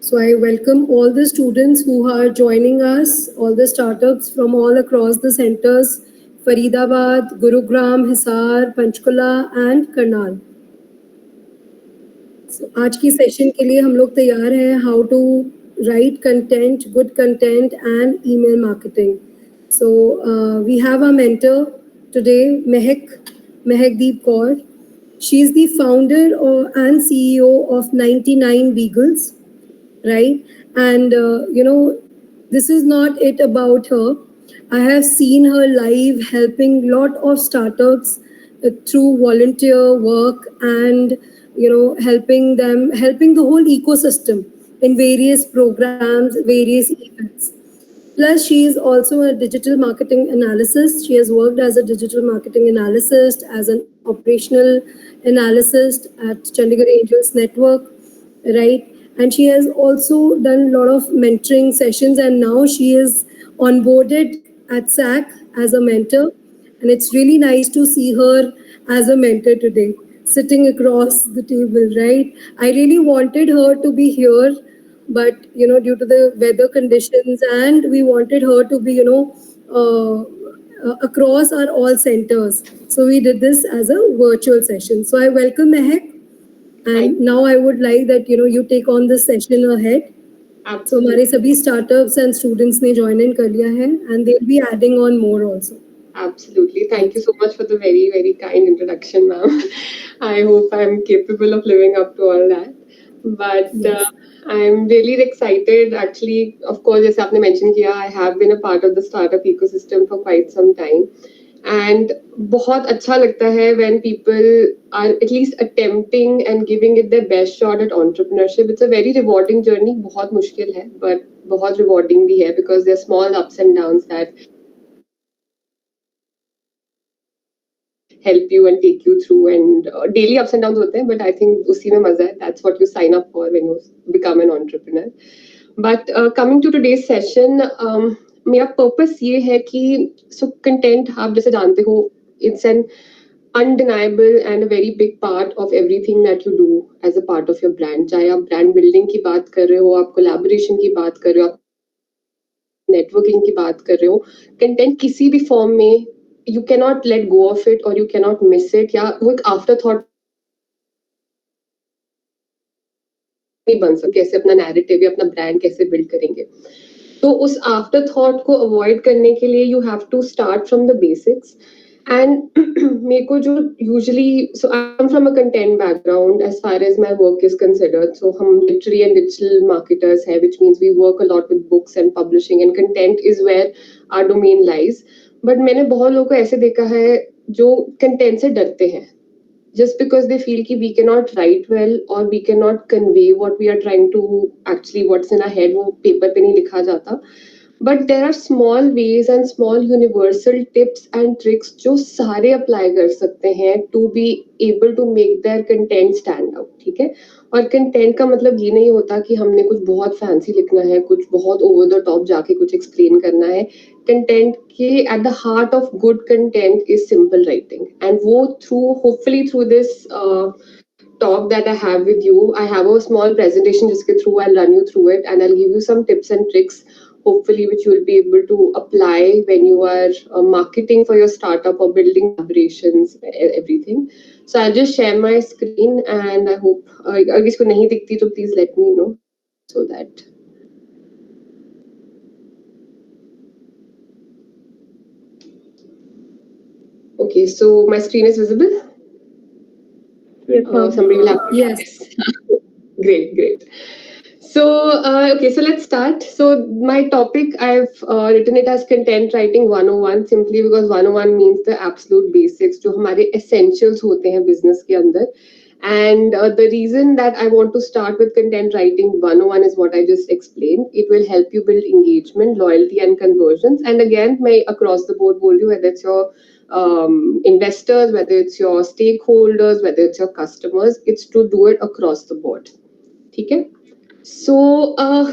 So I welcome all the students who are joining us, all the startups from all across the centers, Faridabad, Gurugram, Hisar, Panchkula and Karnal. So आज की session के लिए हम लोग तैयार हैं how to write content, good content and email marketing. So we have our mentor today, Mehakdeep Kaur. She is the founder and CEO of 99 Beagles, right? And this is not it about her. I have seen her live helping lot of startups through volunteer work and helping the whole ecosystem in various programs, various events. Plus, she is also a digital marketing analyst. She has worked as a digital marketing analyst, as an operational analyst at Chandigarh Angels Network, right? And she has also done a lot of mentoring sessions, and now she is onboarded at Sacc as a mentor. And it's really nice to see her as a mentor today, sitting across the table, right? I really wanted her to be here, but due to the weather conditions, and we wanted her to be across our all centers, so we did this as a virtual session. So I welcome Mehak, and now I would like that you take on this session ahead. So हमारे सभी startups and students ने join in कर लिया है, and they'll be adding on more also. Absolutely. Thank you so much for the very, very kind introduction, ma'am. I hope I'm capable of living up to all that. But Yes. I'm really excited. Actually, of course, as आपने mentioned किया, I have been a part of the startup ecosystem for quite some time. And बहुत अच्छा लगता है when people are at least attempting and giving it their best shot at entrepreneurship. It's a very rewarding journey. बहुत मुश्किल है, but बहुत rewarding भी है because there are small ups and downs that help you and take you through, and daily ups and downs होते हैं, but I think उसी में मजा है. That's what you sign up for when you become an entrepreneur. But coming to today's session, मेरा purpose ये है कि so content आप जैसे जानते हो, it's an undeniable and a very big part of everything that you do as a part of your brand. चाहे आप brand building की बात कर रहे हो, आप collaboration की बात कर रहे हो, आप networking की बात कर रहे हो, content किसी भी form में you cannot let go of it or you cannot miss it. या वो एक afterthought नहीं बन सकता. कैसे अपना narrative या अपना brand कैसे build करेंगे. तो उस afterthought को avoid करने के लिए you have to start from the basics. And मेरे को जो usually, so I'm from a content background as far as my work is considered. So हम literary and digital marketers हैं, which means we work a lot with books and publishing, and content is where our domain lies. But मैंने बहुत लोगों को ऐसे देखा है जो कंटेंट से डरते हैं just because they feel कि we cannot write well or we cannot convey what we are trying to actually what's in our head, वो पेपर पे नहीं लिखा जाता. But there are small ways and small universal tips and tricks जो सारे apply कर सकते हैं to be able to make their content stand out. ठीक है. और कंटेंट का मतलब ये नहीं होता कि हमने कुछ बहुत फैंसी लिखना है, कुछ बहुत ओवर द टॉप जाके कुछ एक्सप्लेन करना है. कंटेंट के at the heart of good content is simple writing, and वो hopefully through this talk that I have with you, I have a small presentation जिसके through I'll run you through it, and I'll give you some tips and tricks hopefully which you will be able to apply when you are marketing for your startup or building collaborations, everything. So I'll just share my screen, and I hope अगर इसको नहीं दिखती तो please let me know so that okay, so my screen is visible. Yes, somebody will have to yes. Great. So okay, so let's start. So my topic, I've written it as content writing 101, simply because 101 means the absolute basics जो हमारे essentials होते हैं business के अंदर. And the reason that I want to start with content writing 101 is what I just explained. It will help you build engagement, loyalty and conversions. And again, मैं across the board बोल रही हूँ, whether it's your investors, whether it's your stakeholders, whether it's your customers, it's to do it across the board. ठीक है. So,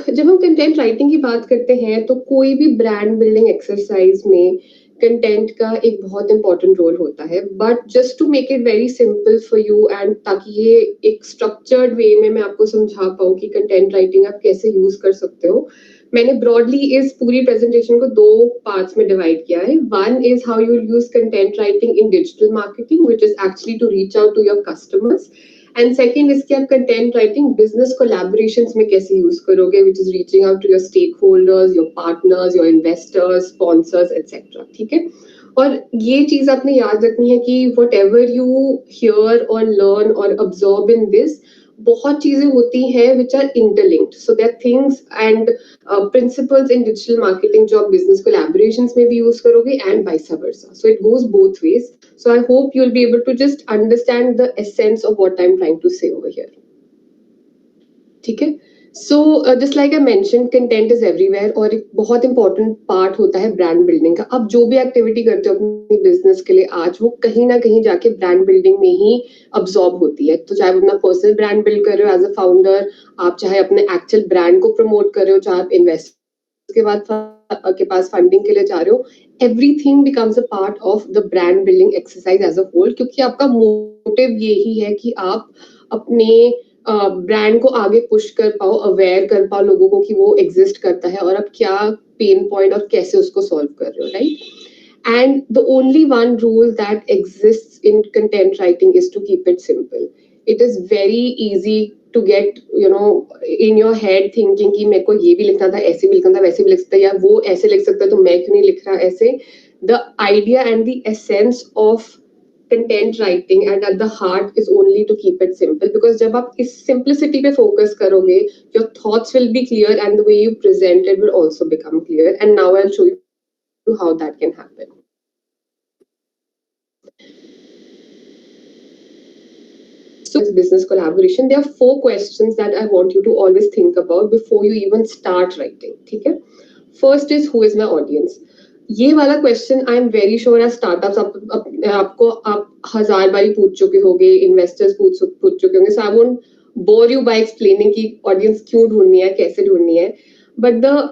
जब हम content writing की बात करते हैं तो कोई भी ब्रांड बिल्डिंग एक्सरसाइज में कंटेंट का एक बहुत इंपॉर्टेंट रोल होता है, but just to make it very simple for you and ताकि ये एक स्ट्रक्चर्ड वे में मैं आपको समझा पाऊँ कि कंटेंट राइटिंग आप कैसे यूज कर सकते हो, मैंने ब्रॉडली इस पूरी प्रेजेंटेशन को 2 पार्ट्स में डिवाइड किया है. One is how you use content writing in digital marketing which is actually to reach out to your customers, and second इसके आप कंटेंट राइटिंग बिजनेस कोलैबोरेशंस में कैसे यूज करोगे, which is reaching out to your stakeholders, your partners, your investors, sponsors etcetera. ठीक है, और ये चीज आपने याद रखनी है कि वट एवर यू हियर और लर्न और ऑब्जर्व इन दिस, बहुत चीजें होती हैं which are interlinked. So there things and principles in digital marketing जो आप बिजनेस कोलैबोरेशंस में भी यूज करोगे and vice versa. So it goes both ways. So I hope you'll be able to just understand the essence of what I'm trying to say over here. ठीक है, so just like I mention content is everywhere और एक बहुत important part होता है brand building का. आप जो भी एक्टिविटी करते हो अपनी बिजनेस के लिए आज, वो कहीं ना कहीं जाके ब्रांड बिल्डिंग में ही अब्सॉर्ब होती है. तो चाहे आप अपना पर्सनल ब्रांड बिल्ड कर रहे हो एज अ फाउंडर, आप चाहे अपने एक्चुअल ब्रांड को प्रमोट कर रहे हो, चाहे आप इन्वेस्ट के बाद के पास फंडिंग के लिए जा रहे हो, everything becomes a part of the brand building exercise as a whole, क्योंकि आपका मोटिव यही है कि आप अपने ब्रांड को आगे पुश कर पाओ, अवेयर कर पाओ लोगों को कि वो एग्जिस्ट करता है और आप क्या पेन पॉइंट और कैसे उसको सॉल्व कर रहे हो, right? And the only one rule that exists in content writing is to keep it simple. It is very easy to get, you know, in your head thinking कि मेरे को ये भी लिखना था, ऐसे भी लिखना था, वैसे भी लिख सकता, या वो ऐसे लिख सकता तो मैं क्यों नहीं लिख रहा ऐसे. The idea and the essence of content writing and at the heart is only to keep it simple, because जब आप इस simplicity पे focus करोगे, your thoughts will be clear and the way you present it will also become clear. And now I'll show you how that can happen. So business collaboration, there are 4 questions that I want you to always think about before you even start writing. ठीक है, first is who is my audience. ये वाला question I am very sure as startups आपको आप 1000 बारी पूछ चुके होंगे, इन्वेस्टर्स पूछ चुके होंगे. So I won't bore you by explaining कि ऑडियंस क्यों ढूंढनी है, कैसे ढूंढनी है, but the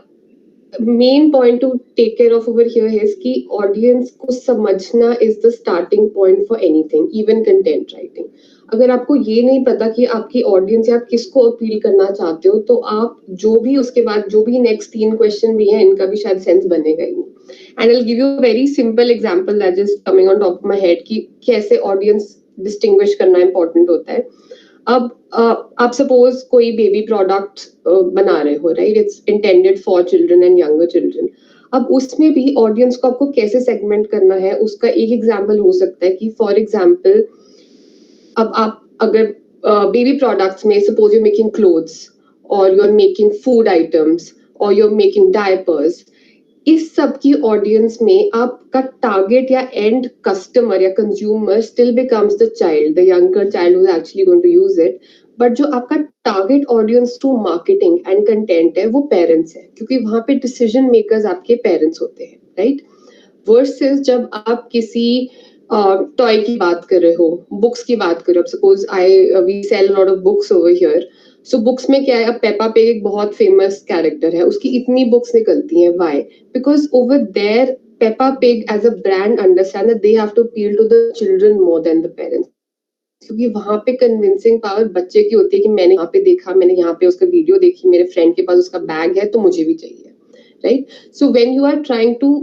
main point to take care of over here is कि ऑडियंस को समझना is the starting point for anything, even content writing. अगर आपको ये नहीं पता कि आपकी ऑडियंस या आप किसको अपील करना चाहते हो, तो आप जो भी उसके बाद जो भी नेक्स्ट 3 क्वेश्चन भी हैं, इनका भी शायद सेंस बनेगा ही नहीं. And I will give you a very simple example that is coming on top of my head कि कैसे ऑडियंस डिस्टिंग्विश करना इंपॉर्टेंट होता है. अब आप सपोज कोई बेबी प्रोडक्ट बना रहे हो, right? It's intended for children and younger children. अब उसमें भी ऑडियंस को आपको कैसे सेगमेंट करना है, उसका एक एग्जांपल हो सकता है कि फॉर एग्जांपल अब आप अगर बेबी प्रोडक्ट्स में सपोज यू मेकिंग क्लोथ्स और you are making food items और यू आर मेकिंग डायपर्स, इस सब की ऑडियंस में आपका टारगेट या एंड कस्टमर या consumer still becomes the child, the younger child who is actually going to use it. But जो आपका target audience through marketing and content है वो पेरेंट्स है, क्योंकि वहां पे डिसीजन मेकर्स आपके पेरेंट्स होते हैं, राइट? वर्सेस जब आप किसी टॉय की बात कर रहे हो, बुक्स की बात कर रहे हो. Suppose we sell lot of books over here. So books में क्या है, अब पेपा पिग एक बहुत फेमस कैरेक्टर है, उसकी इतनी बुक्स निकलती हैं. Why? Because over there Peppa Pig as a brand understand that they have to appeal to the children more than the parents, क्योंकि वहां पे कन्विंसिंग पावर बच्चे की होती है कि मैंने यहाँ पे देखा, मैंने यहाँ पे उसका वीडियो देखी, मेरे फ्रेंड के पास उसका बैग है तो मुझे भी चाहिए, right? So when you are trying to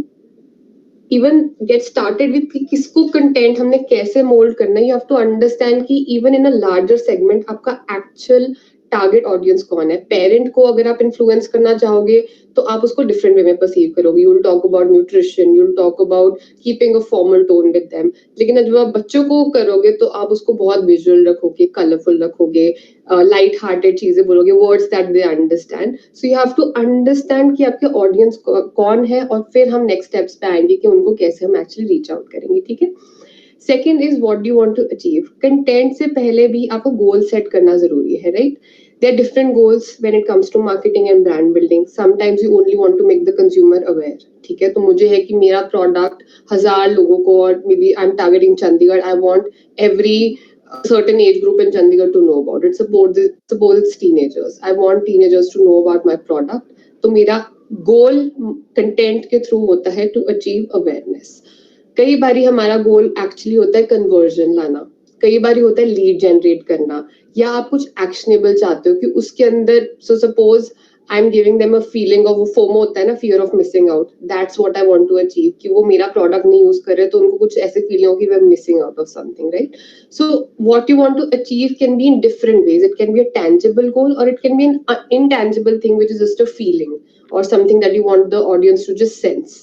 even get started with कि किसको कंटेंट हमने कैसे मोल्ड करना है, you have to understand कि even in a larger segment आपका actual टारगेट ऑडियंस कौन है. पेरेंट को अगर आप इन्फ्लुएंस करना चाहोगे तो आप उसको डिफरेंट वे में परसीव करोगे. You will talk about nutrition, you will talk about keeping a formal tone with them. लेकिन जब आप बच्चों को करोगे तो आप उसको बहुत विजुअल रखोगे, कलरफुल रखोगे, लाइट हार्टेड चीजें बोलोगे, words that they understand. So you have to understand कि आपके ऑडियंस कौन है और फिर हम नेक्स्ट स्टेप्स पे आएंगे कि उनको कैसे हम एक्चुअली रीच आउट करेंगे. ठीक है, second is what do you want to achieve. Content से पहले भी आपको गोल सेट करना जरूरी है, right? There are different goals when it comes to marketing and brand building. Sometimes you only want to make the consumer aware. ठीक है, तो मुझे है कि मेरा प्रोडक्ट 1000 लोगों को, और maybe I am targeting Chandigarh, I want every certain age group in Chandigarh to know about it. Suppose it's teenagers. I want teenagers to know about my product. तो मेरा गोल कंटेंट के थ्रू होता है to achieve awareness. कई बारी हमारा गोल actually होता है कन्वर्जन लाना, कई बारी होता है लीड जनरेट करना, या आप कुछ एक्शनेबल चाहते हो कि उसके अंदर, so suppose I am giving them a feeling of, FOMO होता है ना, fear of missing out, that's what I want to achieve, कि वो मेरा प्रोडक्ट नहीं यूज कर रहे तो उनको कुछ ऐसे फीलिंग हो कि we are missing out of something, right? So what you want to achieve can be in different ways. It can be a tangible goal, or it can be an intangible thing, which is just a feeling or something that you want the audience to just sense.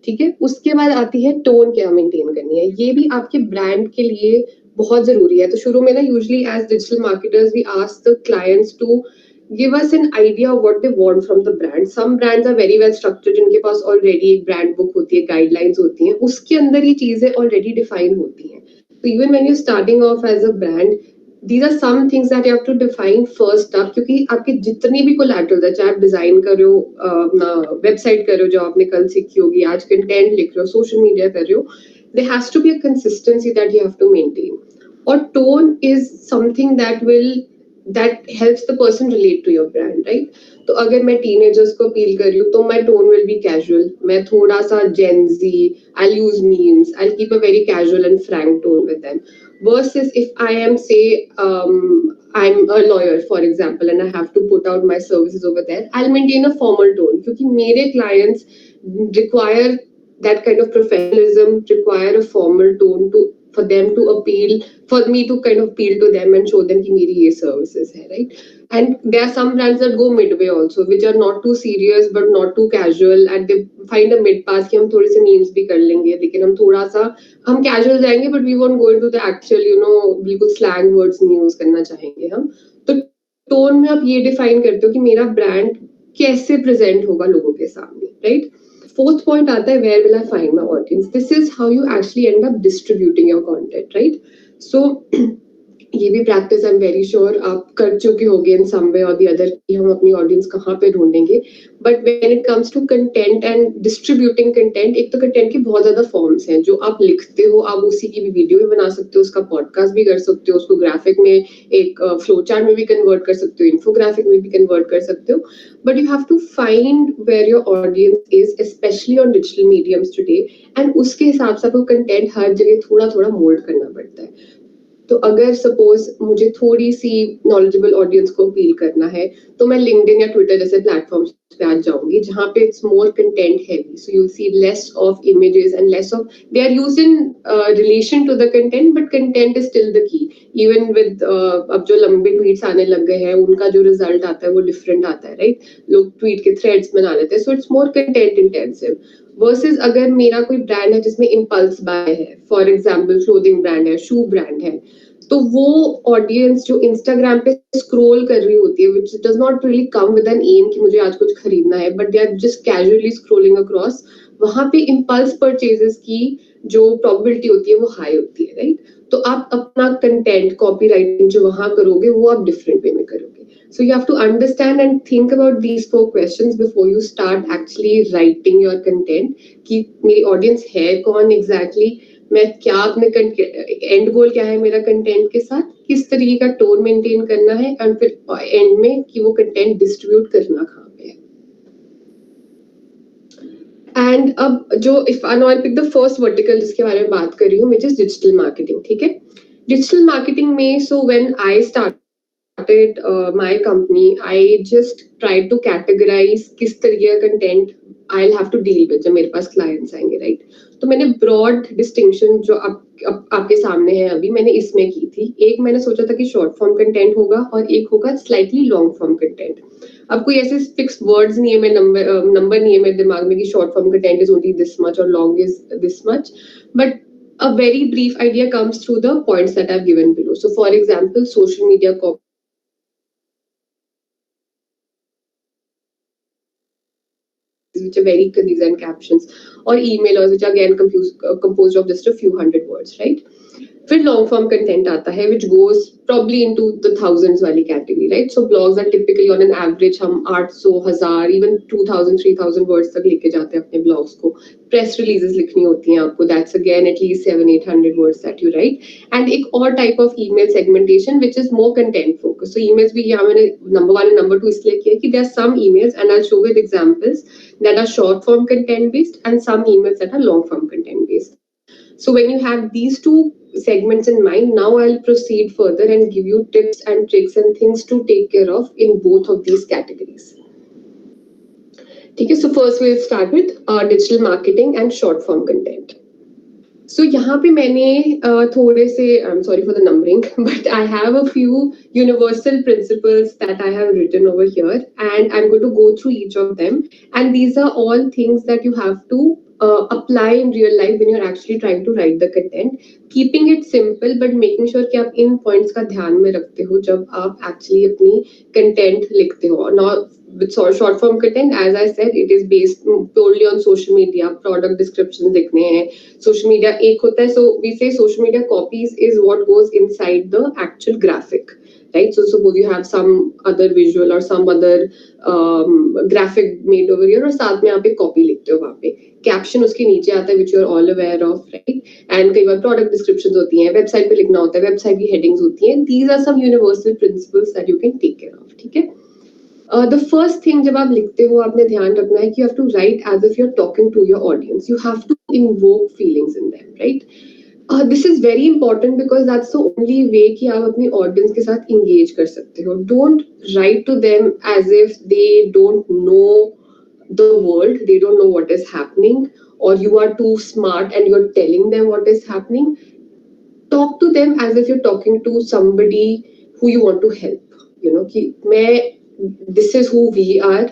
ठीक है, उसके बाद आती है tone क्या maintain करनी है। ये भी आपके ब्रांड के लिए बहुत जरूरी है। तो शुरू में ना, usually as digital marketers we ask the clients to give us an idea of what they want from the brand. Some brands are very well structured, जिनके पास already एक brand book होती है, guidelines होती हैं, उसके अंदर ये चीजें already define होती हैं। So even when you're starting off as a brand, these are some things that you have to define first up, क्योंकि आपके जितनी भी collateral है, चाहे आप डिजाइन कर रहे हो, अपना वेबसाइट कर रहे हो जो आपने कल सीखी होगी, आज कंटेंट लिख रहे हो, सोशल मीडिया कर रहे हो, there has to be a consistency that you have to maintain. Or tone is something that helps the person relate to your brand, right? तो अगर मैं टीनेजर्स को अपील कर रही हूँ तो माई टोन विल बी कैजुअल, मैं थोड़ा सा Gen Z, I use memes, I keep a very casual and Frank tone with them, versus if I am, say, I'm a lawyer for example and I have to put out my services over there, I'll maintain a formal tone, क्योंकि मेरे clients require that kind of professionalism, require a formal tone to for them to appeal, for me to kind of appeal to them and show them कि मेरी ये services है, right? And there are some brands that go midway also, which are not too serious but not too casual, and they find a mid path कि हम थोड़े से memes भी कर लेंगे, लेकिन हम थोड़ा सा हम casual जाएंगे, but we won't go into the actual, बिल्कुल slang words नहीं use करना चाहेंगे हम। तो टोन में आप ये डिफाइन करते हो कि मेरा ब्रांड कैसे प्रेजेंट होगा लोगों के सामने, राइट? Fourth point आता है, where will I find my audience? This is how you actually end up distributing your content, right? So ये भी practice I am very sure आप कर चुके होगे इन सम वे और द अदर, कि हम अपनी ऑडियंस कहाँ पे ढूंढेंगे। But when it comes to content and distributing content, एक तो कंटेंट के बहुत ज्यादा फॉर्म्स हैं जो आप लिखते हो, आप उसी की भी वीडियो भी बना सकते हो, उसका पॉडकास्ट भी कर सकते हो, उसको ग्राफिक में एक फ्लो चार्ट में भी कन्वर्ट कर सकते हो, इन्फोग्राफिक में भी कन्वर्ट कर सकते हो। But you have to find where your audience is, specially on digital mediums today, and उसके हिसाब से आपको कंटेंट हर जगह थोड़ा थोड़ा मोल्ड करना पड़ता है। तो अगर सपोज मुझे थोड़ी सी नॉलेजेबल ऑडियंस को अपील करना है, तो मैं लिंक्डइन या ट्विटर जैसे प्लेटफॉर्म्स पे आज जाऊंगी, जहाँ पे it's more content heavy, so you see less of images and less of, they are used in relation to the content, but content is still the key. Even with अब जो लंबे tweets आने लग गए हैं, उनका जो रिजल्ट आता है वो डिफरेंट आता है, राइट? लोग ट्वीट के थ्रेड्स बना लेते हैं, so it's more content intensive. Versus अगर मेरा कोई ब्रांड है जिसमें इम्पल्स बाय है, फॉर एग्जाम्पल क्लोथिंग ब्रांड है, शू ब्रांड है, तो वो ऑडियंस जो इंस्टाग्राम पे स्क्रॉल कर रही होती है, which does not really come with an aim कि मुझे आज कुछ खरीदना है, but they are just casually scrolling across, वहां पे इम्पल्स परचेजेस की जो प्रोबेबिलिटी होती है वो हाई होती है, राइट? तो आप अपना कंटेंट कॉपीराइटिंग जो वहां करोगे वो आप डिफरेंट वे में करोगे। So you have to understand and think about these 4 questions before you start actually writing your content, कि मेरी ऑडियंस है कौन एग्जैक्टली, मैं क्या अपने एंड गोल क्या है मेरा कंटेंट के साथ, किस तरीके का टोन मेंटेन करना है, एंड फिर एंड में कि वो कंटेंट डिस्ट्रीब्यूट करना कहाँ पे है। एंड अब जो if I pick the first vertical जिसके बारे में बात कर रही हूँ, विच इज डिजिटल मार्केटिंग, ठीक है? डिजिटल मार्केटिंग में, so when I started my company, I just tried to categorize किस तरीके का content I'll have to deal with जब मेरे पास क्लाइंट्स आएंगे, राइट? तो मैंने ब्रॉड डिस्टिंक्शन जो आपके सामने है अभी, मैंने इसमें की थी। एक मैंने सोचा था कि शॉर्ट फॉर्म कंटेंट होगा और एक होगा स्लाइटली लॉन्ग फॉर्म कंटेंट। अब कोई ऐसे फिक्स वर्ड्स नहीं है, मैं नंबर नहीं है मेरे दिमाग में कि short form content is only this much और long is this much, but a very brief idea comes through the points that I've given below. So for example, social media which are very concise and captions, or emailers which are again composed of just a few hundred words, right? फिर long form content आता है which goes probably into the thousands वाली category, right? So blogs are typically on an average um 800 1000 even 2000 3000 words तक लेके जाते हैं अपने blogs को. प्रेस रिलीजेस लिखनी होती हैं आपको, that's again at least 700-800 words that you right. And एक और type of email segmentation which is more content focus. So emails भी यहाँ मैंने नंबर 1 and number 2 इसलिए किया कि there are some emails and I will show with examples that are short form content based and some emails that are long form content based. So when you have these two segments in mind, now I'll proceed further and give you tips and tricks and things to take care of in both of these categories. Okay, so first we'll start with digital marketing and short form content. So यहाँ पे मैंने थोड़े से I'm sorry for the numbering, but I have a few universal principles that I have written over here, and I'm going to go through each of them. And these are all things that you have to apply in real life when you're actually trying to write the content. Keeping it simple, but making sure कि आप इन points का ध्यान में रखते हो जब आप actually अपनी content लिखते हो. Now with short form content, as I said, it is based purely on social media. Product descriptions लिखने हैं. Social media एक होता है, so we say social media copies is what goes inside the actual graphic, right? So suppose you have some other visual or some other graphic made over here और साथ में आप एक copy लिखते हो वहाँ पे. Caption उसके नीचे आता है which you are all aware of, right? And कई बार product descriptions होती हैं, website पे लिखना होता है, website की headings होती हैं. These are some universal principles that you can take care of, ठीक है? The first thing जब आप लिखते हो आपने ध्यान रखना है कि you have to write as if you're talking to your audience. You have to invoke feelings in them, right? This is very important because that's the only way कि आप अपनी audience के साथ engage कर सकते हो. Don't write to them as if they don't know the world, they don't know what is happening, or you are too smart and you're telling them what is happening. Talk to them as if you're talking to somebody who you want to help. You know कि मैं this is who we are,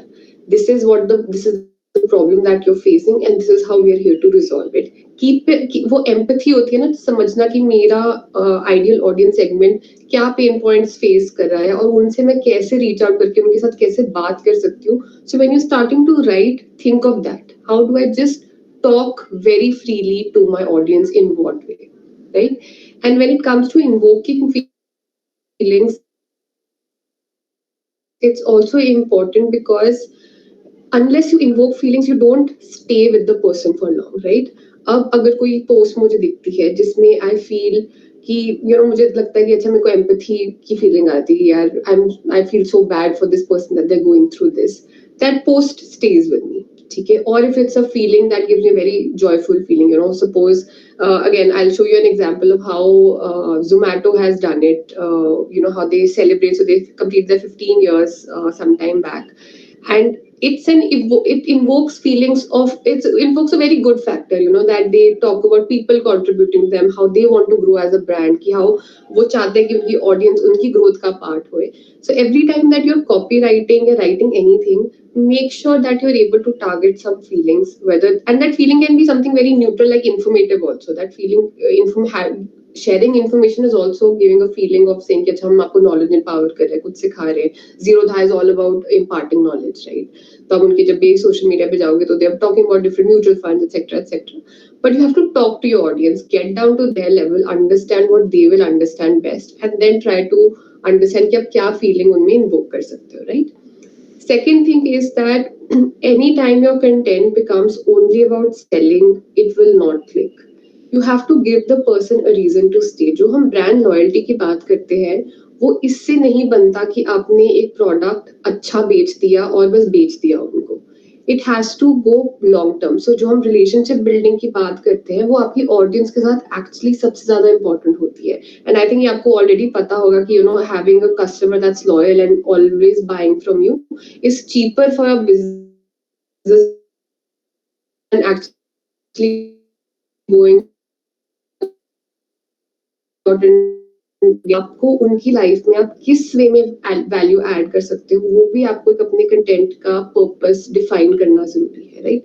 this is the problem that you're facing, and this is how we are here to resolve it. वो empathy होती है ना, समझना कि मेरा ideal audience segment क्या pain points face कर रहा है और उनसे मैं कैसे reach out करके उनके साथ कैसे बात कर सकती हूँ. So when you're starting to write, think of that. How do I just talk very freely to my audience, in what way, right? And when it comes to invoking feelings, it's also important because unless you invoke feelings, you don't stay with the person for long, right? अब अगर कोई post मुझे दिखती है जिसमें I feel कि मुझे लगता है कि अच्छा मेरे को एम्पैथी की फीलिंग आती है यार, I feel so bad for this person that they are going through this, that post stage with me, ठीक है? और if it's a feeling that gives me very joyful feeling, suppose again I'll show you an example of how Zomato has done it. How they celebrate, so they complete their 15 years some time back, and it invokes feelings of, it invokes a very good factor, that they talk about people contributing to them, how they want to grow as a brand, कि how वो चाहते हैं कि उनकी audience उनकी growth का part होए. So every time that you're copywriting or writing anything, make sure that you're able to target some feelings, and that feeling can be something very neutral like informative also. That feeling, sharing information is also giving a feeling of saying कि अच्छा हम आपको knowledge empower कर रहे हैं, कुछ सिखा रहे हैं. Zero Dha is all about imparting knowledge, right? तो अब उनके जब भी सोशल मीडिया पे जाओगे तो they are talking about different mutual funds, etc., etc. But you have to talk to your audience, get down to their level, understand what they will understand best, and then try to understand कि आप क्या feeling उनमें invoke कर सकते हो, right? Second thing is that anytime your content becomes only about selling, it will not click. You have to give the person a reason to stay. जो हम brand loyalty की बात करते हैं, वो इससे नहीं बनता कि आपने एक product अच्छा बेच दिया और बस बेच दिया उनको. It has to go long term. So जो हम relationship building की बात करते हैं, वो आपकी audience के साथ actually सबसे ज़्यादा important होती है. And I think ये आपको already पता होगा कि having a customer that's loyal and always buying from you is cheaper for your business than actually going out and आपको उनकी लाइफ में आप किस वे में वैल्यू ऐड कर सकते हो, वो भी आपको अपने कंटेंट का पर्पस डिफाइन करना जरूरी है, right?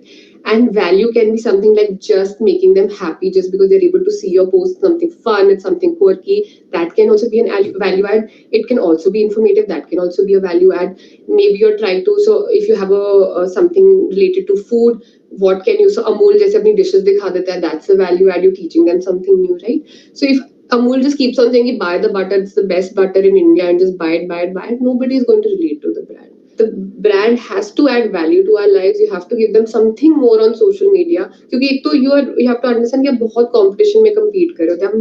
And value can be something like just making them happy just because they're able to see your post, something fun, it's something quirky. That can also be an value add. It can also be informative. That can also be a value add. Maybe you're trying to, so if you have a something related to food, what can you, so Amul jaise apni dishes dikha deta hai, that's a value add. You're teaching them something new, right? So if Amul just keeps on saying, buy the butter, it's the best butter in India, and just buy it, buy it, buy it. Nobody is going to relate to the brand. The brand has to add value to our lives. You have to give them something more on social media. क्योंकि एक तो you have to understand कि आप बहुत competition में compete कर रहे हो. There are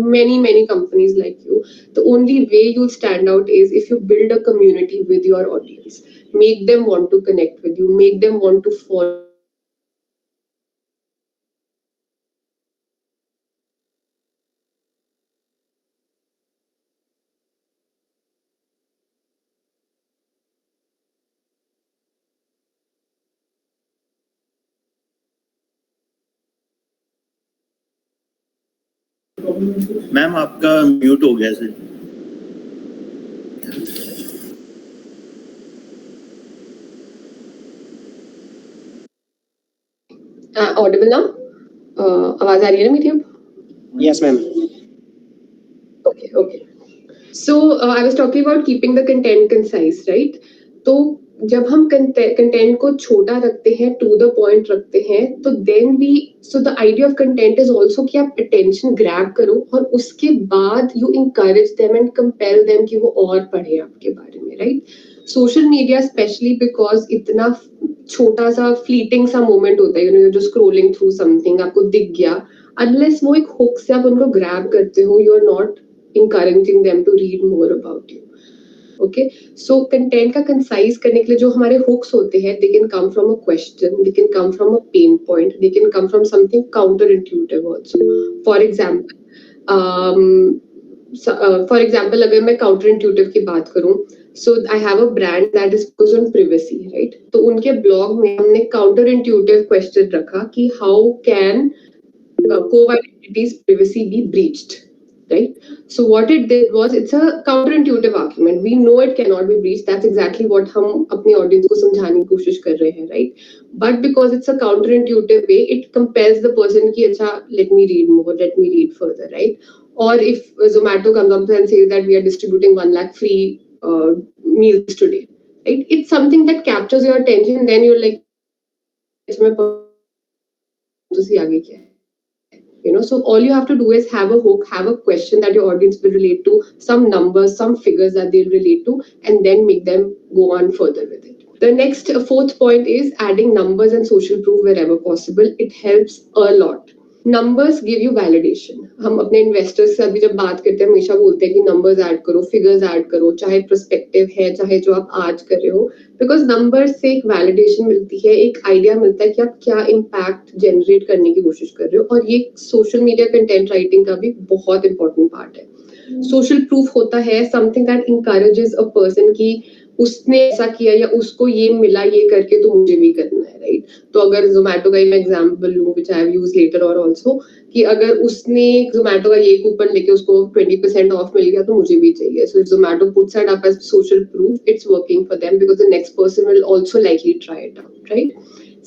many companies like you. The only way you'll stand out is if you build a community with your audience. Make them want to connect with you. Make them want to follow you. Make them want to share your content. Make them want to engage with you. So that is how you build a community. And that is how you build a brand. So that is what content is. Ma'am आपका mute हो गया sir. Audible now? आवाज आ रही है ना मेरी अब? Yes, ma'am. Okay. So I was talking about keeping the content concise, right? तो जब हम कंटेंट को छोटा रखते हैं, टू द पॉइंट रखते हैं, तो then we so the idea of content is also कि आप अटेंशन ग्रैब करो और उसके बाद you encourage them and compel them कि वो और पढ़े आपके बारे में, right? Social media specially because इतना छोटा सा फ्लीटिंग सा मोमेंट होता है, यू नो, जो स्क्रोलिंग थ्रू समथिंग आपको दिख गया, अनलेस वो एक हुक से आप उनको ग्रैब करते हो, you are not encouraging them to read more about you. Okay, so content का concise करने के लिए जो हमारे hooks होते हैं, they can come from a question, they can come from a pain point, they can come from something counterintuitive also. For example, अगर मैं counterintuitive की बात करूं, so I have a brand that is focused on privacy, right? तो उनके blog में हमने counterintuitive question रखा कि how can co-wired entities privacy be breached? Right? So what it did was, it's a counterintuitive argument. We know it cannot be breached. That's exactly what हम अपने audience को समझाने की कोशिश कर रहे हैं, right? But because it's a counterintuitive way, it compels the person कि अच्छा, let me read more, let me read further, right? Or if Zomato comes up and says that we are distributing 1 lakh free meals today, right? It's something that captures your attention. Then you're like, अच्छा मैं तो सी आगे क्या है? You know, so all you have to do is have a hook, have a question that your audience will relate to, some numbers, some figures that they'll relate to, and then make them go on further with it. The next fourth point is adding numbers and social proof wherever possible. It helps a lot. Numbers give you validation. हम अपने investors से अभी जब बात करते हैं हमेशा बोलते हैं कि नंबर्स ऐड करो, फिगर्स ऐड करो, चाहे पर्सपेक्टिव है, चाहे जो आप आज कर रहे हो, बिकॉज नंबर्स से एक वैलिडेशन मिलती है, एक आइडिया मिलता है कि आप क्या इम्पैक्ट जनरेट करने की कोशिश कर रहे हो. और ये सोशल मीडिया कंटेंट राइटिंग का भी बहुत इंपॉर्टेंट पार्ट है. सोशल प्रूफ होता है something that encourages a person की उसने ऐसा किया या उसको ये मिला, ये करके तो मुझे भी करना है, राइट? तो अगर जोमेटो का मैं एग्जांपल लूं, which I have used later और आल्सो, कि अगर उसने जोमेटो का ये कूपन लेके उसको 20% ऑफ मिल गया तो मुझे भी चाहिए. So Zomato puts it up as social proof, it's working for them because the next person will also likely try it out, right?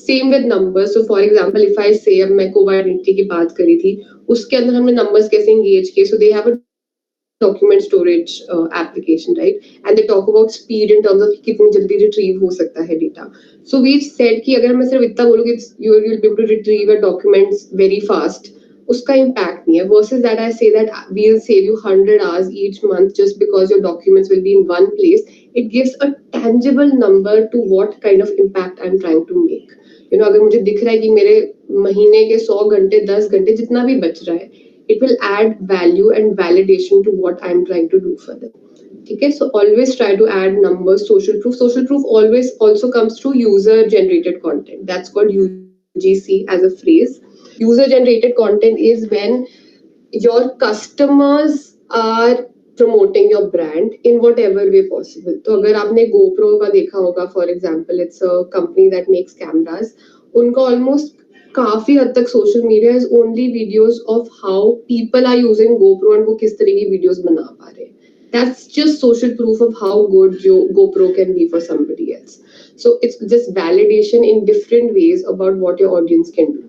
Same with numbers. So for example if I say, अब मैं Covid identity की बात करी थी, उसके अंदर हमने numbers कैसे एंगेज किए. So they have a document storage application, right? And they talk about speed in terms of कितनी जल्दी retrieve हो सकता है data. So we said कि अगर मैं सिर्फ इतना बोलूँगी you'll be able to retrieve your documents very fast, उसका impact नहीं है. Versus that I say that we'll save you 100 hours each month just because your documents will be in one place. It gives a tangible number to what kind of impact I'm trying to make. You know, अगर मुझे दिख रहा है कि मेरे महीने के 100 घंटे 10 घंटे जितना भी बच रहा है, it will add value and validation to what I'm trying to do for them. Okay, so always try to add numbers, social proof. Social proof always also comes through user generated content. That's called UGC as a phrase. User generated content is when your customers are promoting your brand in whatever way possible. तो अगर आपने GoPro का देखा होगा, for example, it's a company that makes cameras. उनका almost काफी हद तक social media is only videos of how people are using GoPro and वो किस तरह की वीडियोस बना पा रहे हैं. That's just social proof of how good GoPro can be for somebody else. So it's just validation in different ways about what your audience can do.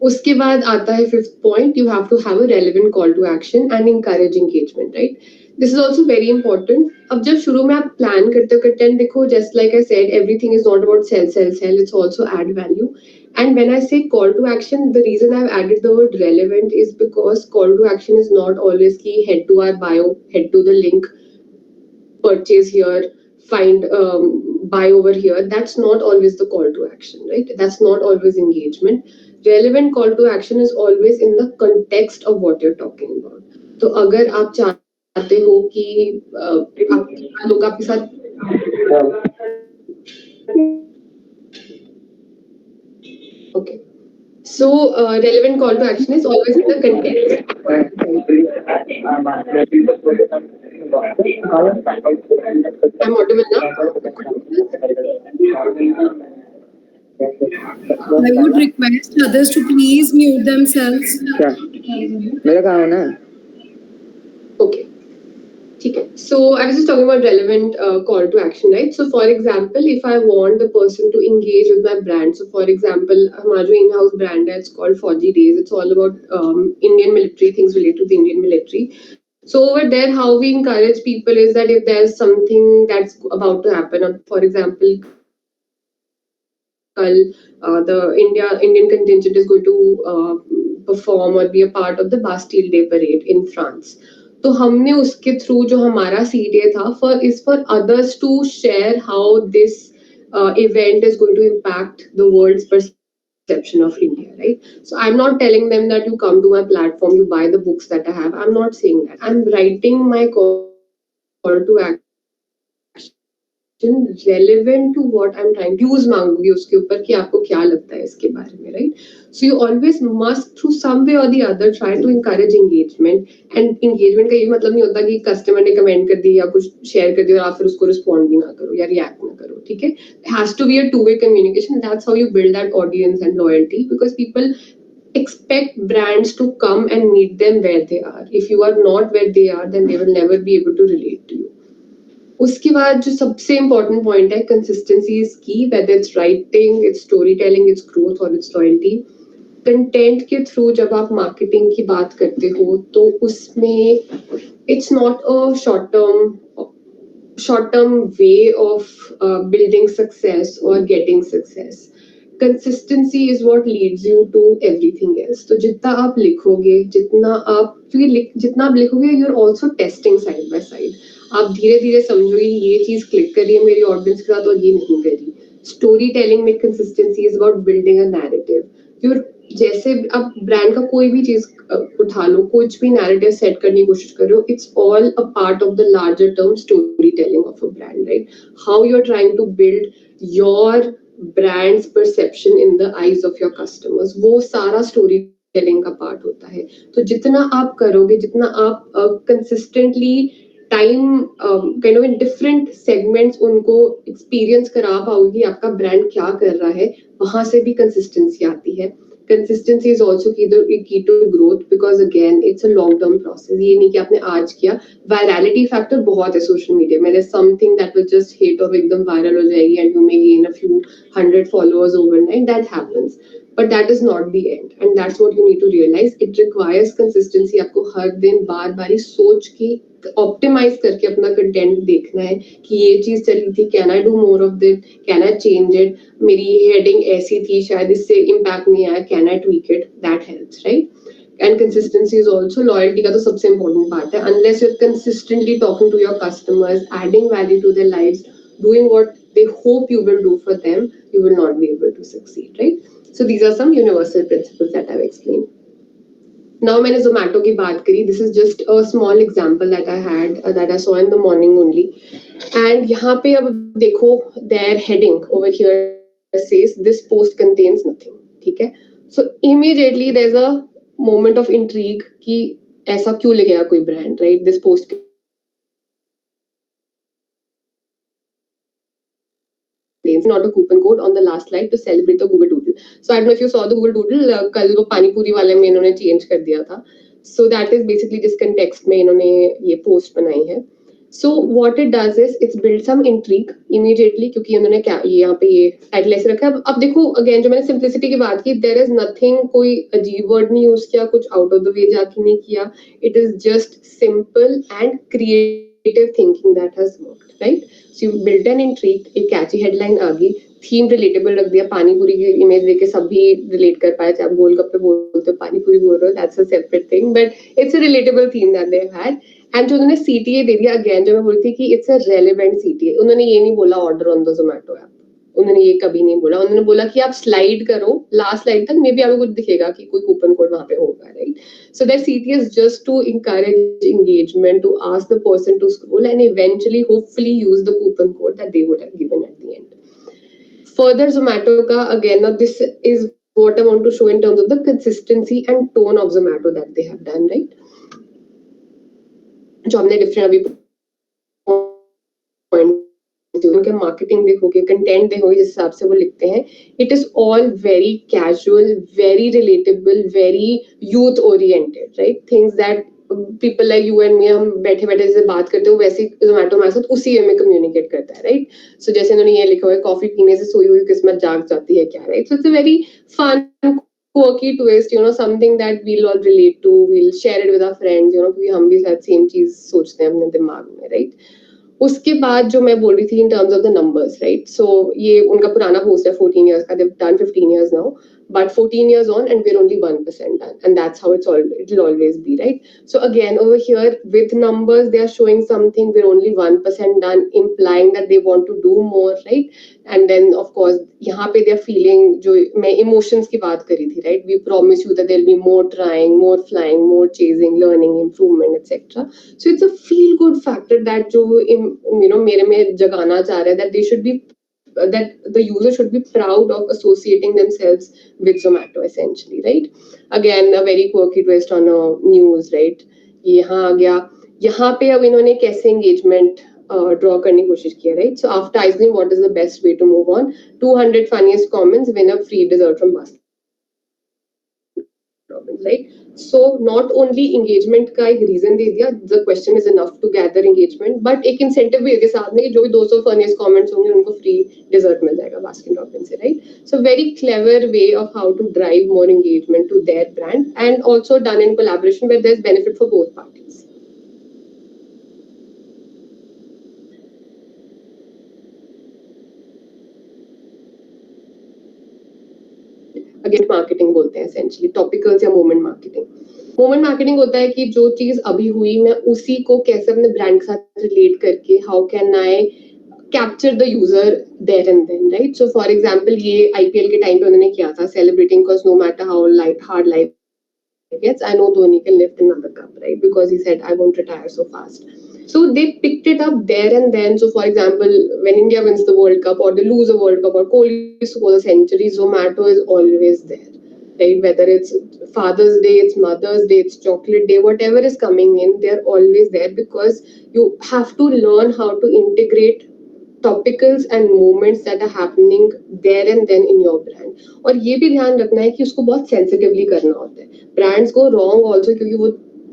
उसके बाद आता है fifth point, you have to have a relevant call to action and encourage engagement, right? This is also very important. अब जब शुरू में आप plan करते हो कंटेंट, देखो just like I said, everything is not about sale, it's also add value. And when I say call to action, the reason I've added the word relevant is because call to action is not always key head to our bio, head to the link, purchase here, find buy over here. That's not always the call to action, right? That's not always engagement. Relevant call to action is always in the context of what you're talking about. तो अगर आप चाहते हो कि आप लोग आपके साथ okay, so relevant call to action is always in the context. I'm audible now. I would request others to please mute themselves. क्या मेरा काम है ना Okay. Okay. So I was just talking about relevant call to action, right? So for example, if I want the person to engage with my brand, so for example, हमारा जो in-house brand है, it's called 4G Days. It's all about Indian military, things related to the Indian military. So over there, how we encourage people is that if there's something that's about to happen, for example, the Indian contingent is going to perform or be a part of the Bastille Day parade in France. तो हमने उसके through जो हमारा CDA था for others to share how this event is going to impact the world's perception of India, right? So I'm not telling them that you come to my platform, you buy the books that I have. I'm not saying that. I'm writing my call to action relevant to what I'm trying to use मांगूंगी उसके ऊपर कि आपको क्या लगता है इसके बारे में, right? So you always must through some way or the other try to encourage engagement. And engagement का ये मतलब नहीं होता कि कस्टमर ने कमेंट कर दी या कुछ शेयर कर दिया और आप फिर उसको रिस्पॉन्ड भी ना करो या रिएक्ट ना करो, ठीक है? It has to be a two-way communication. That's how you build that audience and loyalty, because people expect brands to come and meet them where they are. If you are not where they are, then they will never be able to relate to you. उसके बाद जो सबसे important point है, consistency is की, whether it's writing, it's story telling, it's growth और it's loyalty. Content के through जब आप मार्केटिंग की बात करते हो तो उसमें it's not a short term way of building success or getting success. Consistency is what leads you to everything else. तो जितना आप लिखोगे, जितना आप लिखोगे, you're also testing side by side. आप धीरे धीरे समझोगे ये चीज क्लिक करी है मेरी ऑडियंस के साथ और ये नहीं करी. स्टोरी टेलिंग में consistency is about building a narrative. जैसे आप ब्रांड का कोई भी चीज उठा लो, कुछ भी नैरेटिव सेट करने की कोशिश कर रहे हो, it's all a part of the larger term story telling of a brand, right? How you are trying to build your brand's perception in the eyes of your customers, वो सारा story telling का part होता है. तो जितना आप करोगे, जितना आप consistently time kind of in different segments उनको एक्सपीरियंस करा पाओगे आपका ब्रांड क्या कर रहा है, वहां से भी कंसिस्टेंसी आती है. Consistency is also key to growth, because again it's a long term process. ये नहीं कि आपने आज किया. Virality factor बहुत है social media में. There's something that will just hit और एकदम viral हो जाएगी and you may gain a few hundred followers overnight. That happens, but that is not the end, and that's what you need to realize. It requires consistency. आपको हर दिन बार बार सोच के optimise करके अपना कंटेंट देखना है कि ये चीज चली थी, can I do more of that, can I change it, मेरी हेडिंग ऐसी थी, शायद इससे इम्पैक्ट नहीं आया, can I tweak it. That helps, right? And consistency is also, loyalty का तो सबसे इम्पोर्टेंट पार्ट है. Unless you are consistently talking to your customers, adding value to their lives, doing what they hope you will do for them, you will not be able to succeed, right? So these are some universal principles that I've explained. Now मैंने Zomato की बात करी. This is just a small example that I had that I saw in the morning only. And यहाँ पे अब देखो, their heading over here says this post contains nothing. ठीक है? So immediately there's a moment of intrigue कि ऐसा क्यों लिखेगा कोई brand, right? This post not a coupon code on the last slide to celebrate the Google Doodle. So I don't know if you saw the Google Doodle. कल वो पानी पूरी वाले में इन्होंने change कर दिया था. So that is basically जिस context में इन्होंने ये post बनाई है. So what it does is it's build some intrigue immediately, क्योंकि उन्होंने क्या ये यहाँ पे ये title ऐसे रखा है. अब देखो again जो मैंने simplicity की बात की, there is nothing, कोई अजीब word नहीं use किया, कुछ out of the way जाके नहीं किया. It is just simple and creative thinking that has worked, right? So you built an intrigue, एक catchy headline आ गई, थीम रिलेटेबल रख दिया, पानी पूरी की इमेज लेके सभी रिलेट कर पाए, चाहे आप गोलगप्पे बोलते हो पानी पूरी बोल रहे हो, that's a separate thing, but it's a relatable theme that they have had. And जो उन्होंने सीटीए दे दिया, अगेन जो मैं बोलती कि इट्स अ रेलेवेंट सीटीए. उन्होंने ये नहीं बोला order on the Zomato app, उन्होंने ये कभी नहीं बोला. उन्होंने बोला कि आप स्लाइड करो लास्ट स्लाइड तक, मे बी आपको कुछ दिखेगा कि कोई कूपन कोड वहां पे होगा, right? So that CTA is just to encourage engagement, to ask the person to scroll and eventually hopefully use the coupon code that they would have given at the end. Further, Zomato ka again, now this is what I want to show in terms of the consistency and tone of Zomato that they have done, right? जो हमने different अभी point उनके marketing देखोगे, content देखोगे, जिस हिसाब से वो लिखते हैं, it is all very casual, very relatable, very youth oriented, right? Things that people like you and me, हम बैठे बैठे जैसे बात करते हो वैसे जोमेटो हमारे साथ उसी वे में कम्युनिकेट करता है, राइट? सो जैसे उन्होंने ये लिखा हुआ है, कॉफी पीने से सोई हुई किस्मत जाग जाती है क्या, right? So it's a very fun quirky twist, you know, something that we'll all relate to, we'll share it with our friends, you know, क्योंकि हम भी शायद सेम चीज सोचते हैं अपने दिमाग में, राइट? उसके बाद जो मैं बोल रही थी in terms of the numbers, right? So ये उनका पुराना पोस्ट है 14 years का, they've done 15 years now, but 14 years on and we're only 1% done, and that's how it'll always be, right? So again over here with numbers they are showing something, we're only 1% done, implying that they want to do more, right? And then of course यहाँ पे they're feeling, जो मैं emotions की बात करी थी, right? We promise you that there'll be more trying, more flying, more chasing, learning, improvement, etc. So it's a feel good factor that जो you know मेरे में जगाना चाह रहा है, that they should be, that the user should be proud of associating themselves with Zomato essentially, right? Again a very quirky twist on a news, right? यहाँ आ गया, यहाँ पे अब इन्होंने कैसे engagement ड्रॉ करने की कोशिश की है, right? So after asking what is the best way to move on, 200 funniest comments win a free dessert from Baskin Robbins, right? So not only engagement का एक reason दे दिया, the question is enough to gather engagement, but एक incentive भी है साथ में, जो भी 200 funniest comments होंगे उनको free dessert मिल जाएगा Baskin Robbins से, right? So very clever way of how to drive more engagement to their brand, and also done in collaboration where there's benefit for both parties. Again marketing बोलते हैं essentially, topicals या moment marketing. Moment marketing होता है कि जो चीज अभी हुई मैं उसी को कैसे अपने ब्रांड के साथ रिलेट करके how can I capture the user there and then, right? So for example ये आईपीएल के टाइम पे उन्होंने किया था, celebrating because no matter how hard life gets, I know Dhoni can lift another cup, right? Because he said, I won't retire so fast. So they picked it up there and then. So for example, when India wins the World Cup or they lose a World Cup or Kohli scores a century, Zomato is always there, right? Whether it's Father's Day, it's Mother's Day, it's Chocolate Day, whatever is coming in, they're always there because you have to learn how to integrate topicals and moments that are happening there and then in your brand. और ये भी ध्यान रखना है कि उसको बहुत sensitively करना होता है. ब्रांड्स को रॉन्ग ऑल्सो, क्योंकि वो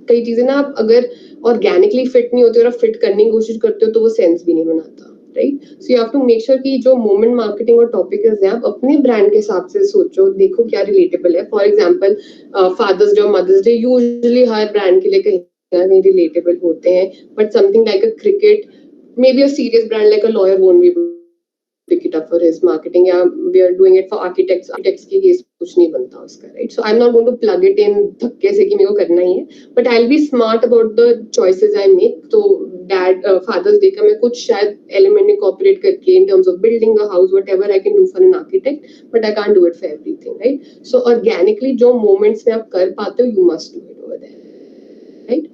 कई चीजें ना आप अगर ऑर्गेनिकली फिट नहीं होते और आप फिट करने की कोशिश करते हो तो वो सेंस भी नहीं बनाता, right? So you have to make sure कि जो मोमेंट मार्केटिंग और टॉपिकल्स हैं आप अपने ब्रांड के हिसाब से सोचो, देखो क्या रिलेटेबल है. फॉर एग्जाम्पल फादर्स डे और मदर्स डे यूजुअली हर ब्रांड के लिए कहीं ना कहीं रिलेटेबल होते हैं, but something like a cricket, maybe a serious brand like a lawyer won't be able to pick it up for his marketing. Yeah, we are doing it for architects. Architects की case कुछ नहीं बनता उसका, right? So I'm not going to plug it in धक्के से कि मेरे को करना ही है, but I'll be smart about the choices I make. तो dad Father's Day का मैं कुछ शायद element incorporate करके in terms of building a house, whatever I can do for an architect, but I can't do it for everything, right? So organically जो moments में आप कर पाते हो, you must do it over there, right?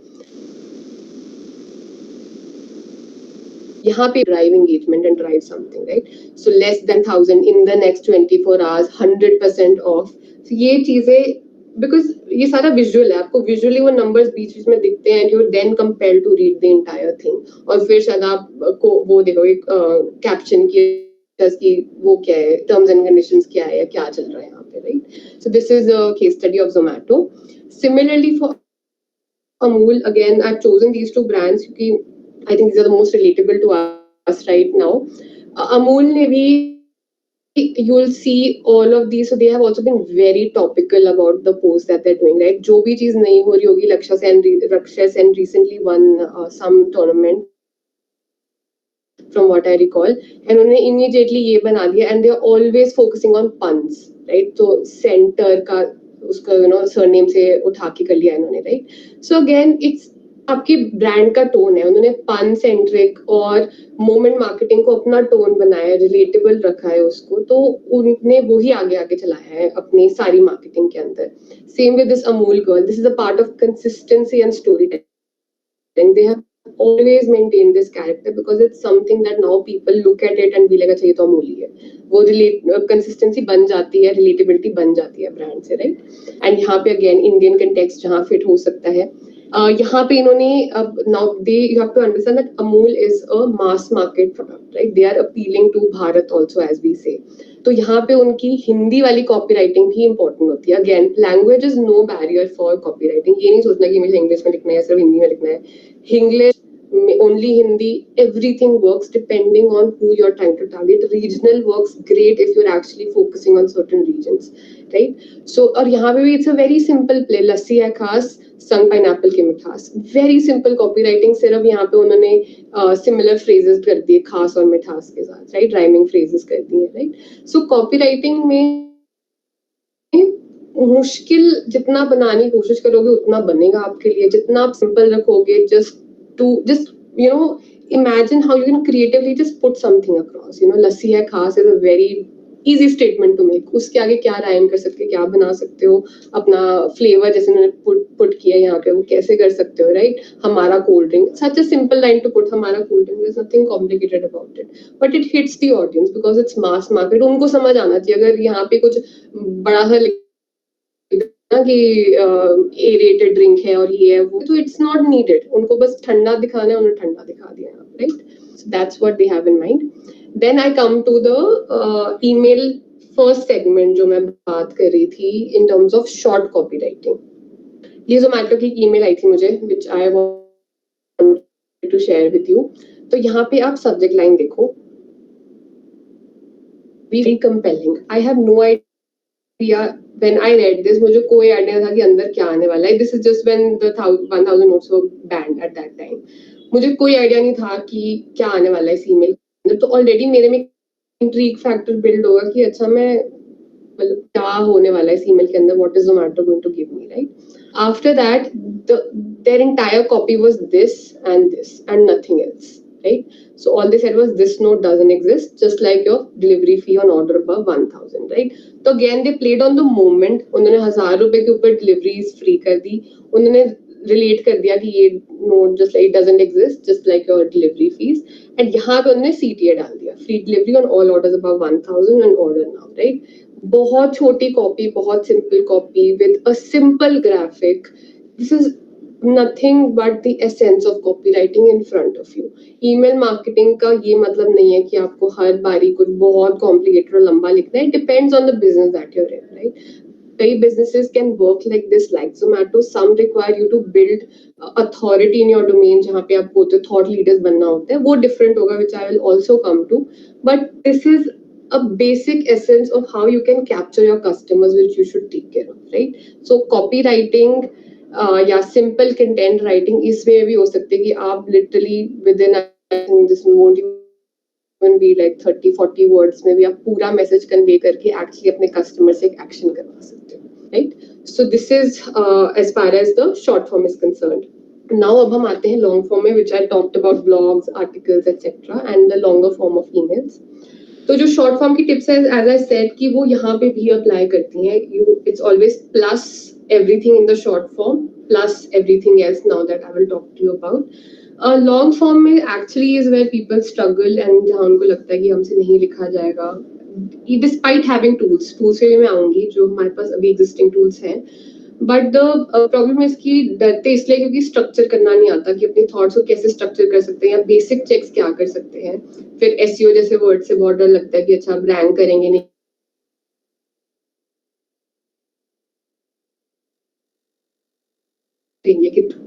यहाँ पे drive engagement and drive something, right? So less than 1,000 in the next 24 hours, 100% off. So ये चीजें, because ये सारा visual है, आपको visually वो numbers बीच में दिखते हैं and you're then compelled to read the entire thing. और फिर शायद आप को वो देखोगे caption की वो क्या है, terms and conditions क्या है या क्या चल रहा है यहाँ पे, right? So this is a case study of Zomato. Similarly for Amul, again I've chosen these two brands क्योंकि I think these are the most relatable to us right now. Amul ne bhi, you'll see all of these, so they have also been very topical about the posts that they're doing, right? जो भी चीज नहीं हो रही होगी, Lakshya Sen recently won some tournament from what I recall. And उन्होंने immediately ये बना दिया, and they are always focusing on puns, right? तो center का उसका surname से उठा के कर लिया इन्होंने, right? So again, it's आपकी ब्रांड का टोन है, उन्होंने पन सेंट्रिक और मोमेंट मार्केटिंग को अपना टोन बनाया, रिलेटेबल रखा है उसको, तो उन्होंने वो ही आगे आगे चलाया है अपनी सारी मार्केटिंग के अंदर. Same with this Amul girl, this is a part of consistency and story telling. They have always maintained this character because it's something that now people look at it and be like, अच्छा ये तो अमूल ही है. वो consistency बन जाती है, relatability बन जाती है ब्रांड से, राइट? एंड यहाँ पे अगेन इंडियन कंटेक्स्ट जहाँ फिट हो सकता है, यहाँ पे इन्होंने अब now they you have to understand that Amul is a mass market product, right? They are appealing to Bharat also as we say. तो यहाँ पे उनकी हिंदी वाली कॉपीराइटिंग भी इंपॉर्टेंट होती है. Again language is no barrier for copywriting. ये नहीं सोचना कि मुझे इंग्लिश में लिखना है या सिर्फ हिंदी में लिखना है. English only Hindi, everything works depending on who you're trying to target. Regional works great if you're actually focusing on certain regions, right? So और यहाँ पे भी it's a very simple play. लस्सी है खास, संग पाइनएप्पल की मिठास. Very simple copywriting. सिर्फ यहाँ पे उन्होंने similar phrases कर दिए खास और मिठास के साथ, right? Rhyming phrases कर दिए, right? So copywriting में मुश्किल जितना बनाने की कोशिश करोगे उतना बनेगा आपके लिए. जितना आप सिंपल रखोगे, just imagine how you can creatively just put something across. लस्सी है खास is a very easy statement to make. उसके आगे क्या राइम कर सकते हो, क्या बना सकते हो, अपना फ्लेवर जैसे उन्होंने पुट किया यहाँ पे वो कैसे कर सकते हो, राइट? हमारा cold drink, such a simple line to put, हमारा cold drink, there's nothing complicated about it, but it hits the audience because it's mass market. उनको समझ आना चाहिए. अगर यहाँ पे कुछ बड़ा सा कि ए रेटेड ड्रिंक है और ये है वो, तो इट्स नॉट नीडेड. उनको बस ठंडा दिखाना है, उन्होंने ठंडा दिखा दिया, right? So that's what they have in mind. Then I come to the email first segment जो मैं बात कर रही थी in terms of short copywriting. ये जोमैटो की ईमेल आई थी मुझे, which I want to share with you. तो यहाँ पे आप सब्जेक्ट लाइन देखो, very compelling. I have no idea when I read this, मुझे कोई आइडिया था कि अंदर क्या आने वाला है. This is just when the 1000 notes were banned at that time. मुझे कोई आइडिया नहीं था कि क्या आने वाला है इस ईमेल के अंदर. तो ऑलरेडी मेरे में इंट्रीग फैक्टर बिल्ड होगा कि अच्छा मैं मतलब क्या होने वाला है इस ईमेल के अंदर, what is Zomato going to give me, right? After that, their entire copy was this and nothing else, right? So all they said was this note doesn't exist, just like your delivery fee on order above 1000, right? तो again they played on the moment. उन्होंने 1000 रुपए के ऊपर deliveries free कर दी. उन्होंने relate कर दिया कि ये note just like doesn't exist, just like your delivery fees. And यहाँ पे उन्होंने CTA डाल दिया, free delivery on all orders above 1000 and order now, right? बहुत छोटी कॉपी, बहुत simple copy with a simple graphic. This is nothing but the essence of copywriting in front of you. Email marketing का ये मतलब नहीं है कि आपको हर बारी कुछ बहुत कॉम्प्लिकेटेड और लंबा लिखना है. It depends on the business that you're in, right? कई businesses can work like this, like Zomato. Some require you to build authority in your domain, जहाँ पे आपको तो thought leaders बनना होता है. वो different होगा, which I will also come to. But this is a basic essence of how you can capture your customers, which you should take care of, right? So copywriting या simple content writing इसमें भी हो सकते हैं कि आप literally within this won't even be like 30-40 words में भी आप पूरा मैसेज कन्वे करके एक्चुअली अपने कस्टमर से एक एक्शन करवा सकते हो, right? So this is as far as the short form is concerned. Now अब हम आते हैं लॉन्ग फॉर्म में, which I talked about blogs, articles etcetera and the longer form of emails. तो जो शॉर्ट फॉर्म की टिप्स है, as I said कि वो यहाँ पे भी अप्लाई करती हैं. It's always plus everything in the short form plus everything else now that I will talk to you about. Long form में actually is where people struggle and जहाँ उनको लगता है कि हमसे नहीं लिखा जाएगा, despite having tools पे मैं आऊंगी जो हमारे पास अभी existing tools हैं. बट द प्रॉब्लम is कि डरते इसलिए क्योंकि स्ट्रक्चर करना नहीं आता कि अपने थॉट्स को कैसे स्ट्रक्चर कर सकते हैं या बेसिक चेक्स क्या कर सकते हैं. फिर SEO जैसे वर्ड से बहुत डर लगता है कि अच्छा अब रैंक करेंगे नहीं.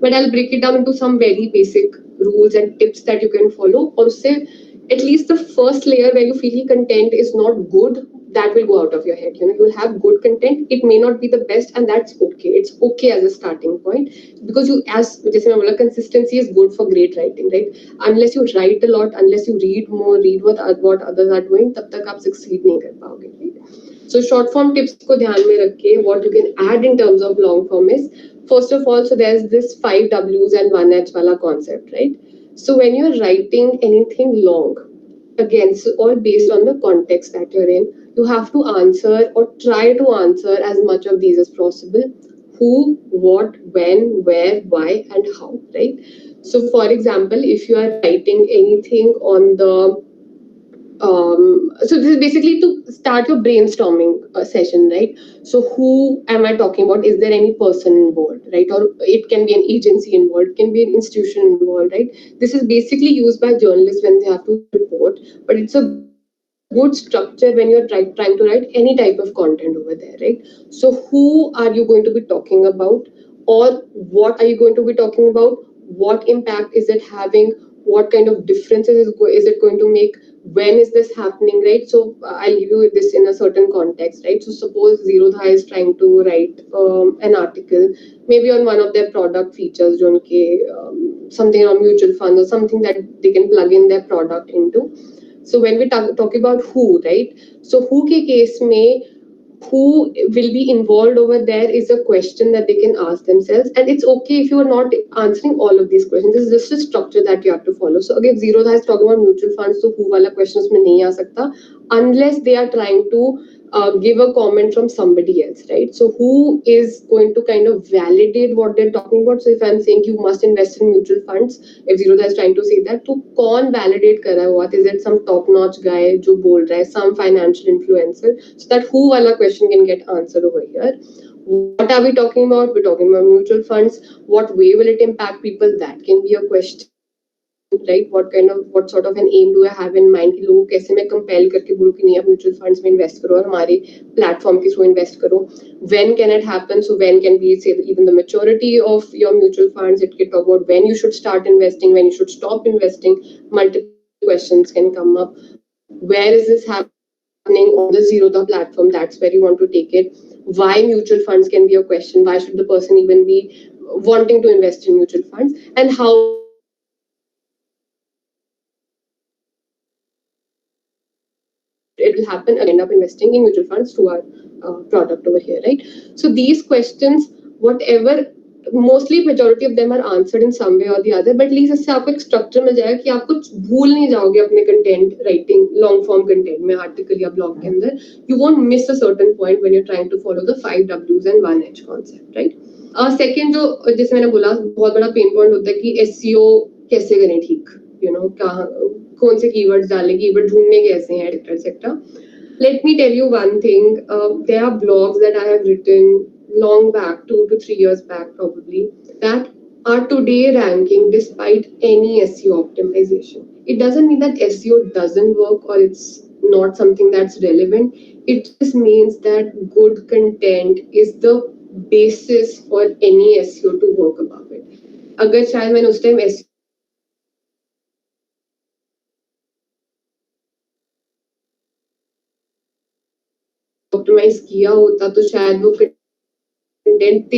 But I'll break it down into some very basic rules and tips that you can follow. और उससे at least the first layer where you feel content is not good, that will go out of your head. You know, you'll have good content. It may not be the best, and that's okay. It's okay as a starting point, because you, as जैसे मैं बोला, consistency is good for great writing, right? Unless you write a lot, unless you read more, read what others are doing, तब तक आप succeed नहीं कर पाओगे, right? So short form tips को ध्यान में रख के what you can add in terms of long form is, first of all, so there's this 5 W's and 1 H wala concept, right? So when you're writing anything long, again, so all based on the context that you're in, you have to answer or try to answer as much of these as possible: who, what, when, where, why, and how, right? So for example, if you are writing anything on the so this is basically to start your brainstorming session, right? So who am I talking about? Is there any person involved, right? Or it can be an agency involved, it can be an institution involved, right? This is basically used by journalists when they have to report, but it's a good structure when you're trying to write any type of content over there, right? So who are you going to be talking about, or what are you going to be talking about? What impact is it having? What kind of differences is it going to make? When is this happening, right? So I'll give you this in a certain context, right? So suppose Zerodha is trying to write an article maybe on one of their product features, जो उनके something on mutual funds or something that they can plug in their product into. So when we talk about who, right? So who ke case mein, who will be involved over there is a question that they can ask themselves, and it's okay if you are not answering all of these questions. This is just a structure that you have to follow. So again, Zerodha is talking about mutual funds, so who wala question usme nahi aa sakta unless they are trying to give a comment from somebody else, right? So who is going to kind of validate what they're talking about? So if I'm saying you must invest in mutual funds, if Zerodha is trying to say that, तो कौन validate कर रहा है? What is it? Some top-notch guy जो बोल रहा है, some financial influencer? So that who वाला question can get answered over here. What are we talking about? We're talking about mutual funds. What way will it impact people? That can be a question, right? What sort of an aim do I have in mind कि लोगों कैसे मैं compel करके बोलूँ कि नहीं आप mutual funds में invest करो और हमारे platform के through invest करो? When can it happen? So when can be, say, even the maturity of your mutual funds? It can talk about when you should start investing, when you should stop investing. Multiple questions can come up. Where is this happening on the Zerodha platform? That's where you want to take it. Why mutual funds can be a question. Why should the person even be wanting to invest in mutual funds? And how it will happen and end up investing in mutual funds through our product over here, right? So these questions, whatever, mostly majority of them are answered in some way or the other, but at least इससे आपको एक structure मिल जाएगा कि आप कुछ भूल नहीं जाओगे अपने content writing, long form content में, article या blog के अंदर. You won't miss a certain point when you're trying to follow the 5 W's and 1 H concept, right? Second, जो जैसे मैंने बोला, बहुत बड़ा pain point होता है कि SEO कैसे करें ठीक, you know, कौन से keywords डालें, keyword ढूंढने कैसे हैं, etc. Let me tell you one thing. There are blogs that I have written long back, 2 to 3 years back probably, that are today ranking despite any SEO optimization. It doesn't mean that SEO doesn't work or it's not something that's relevant. It just means that good content is the basis for any SEO to work above it. अगर शायद मैंने उस time SEO optimise किया होता तो शायद वो content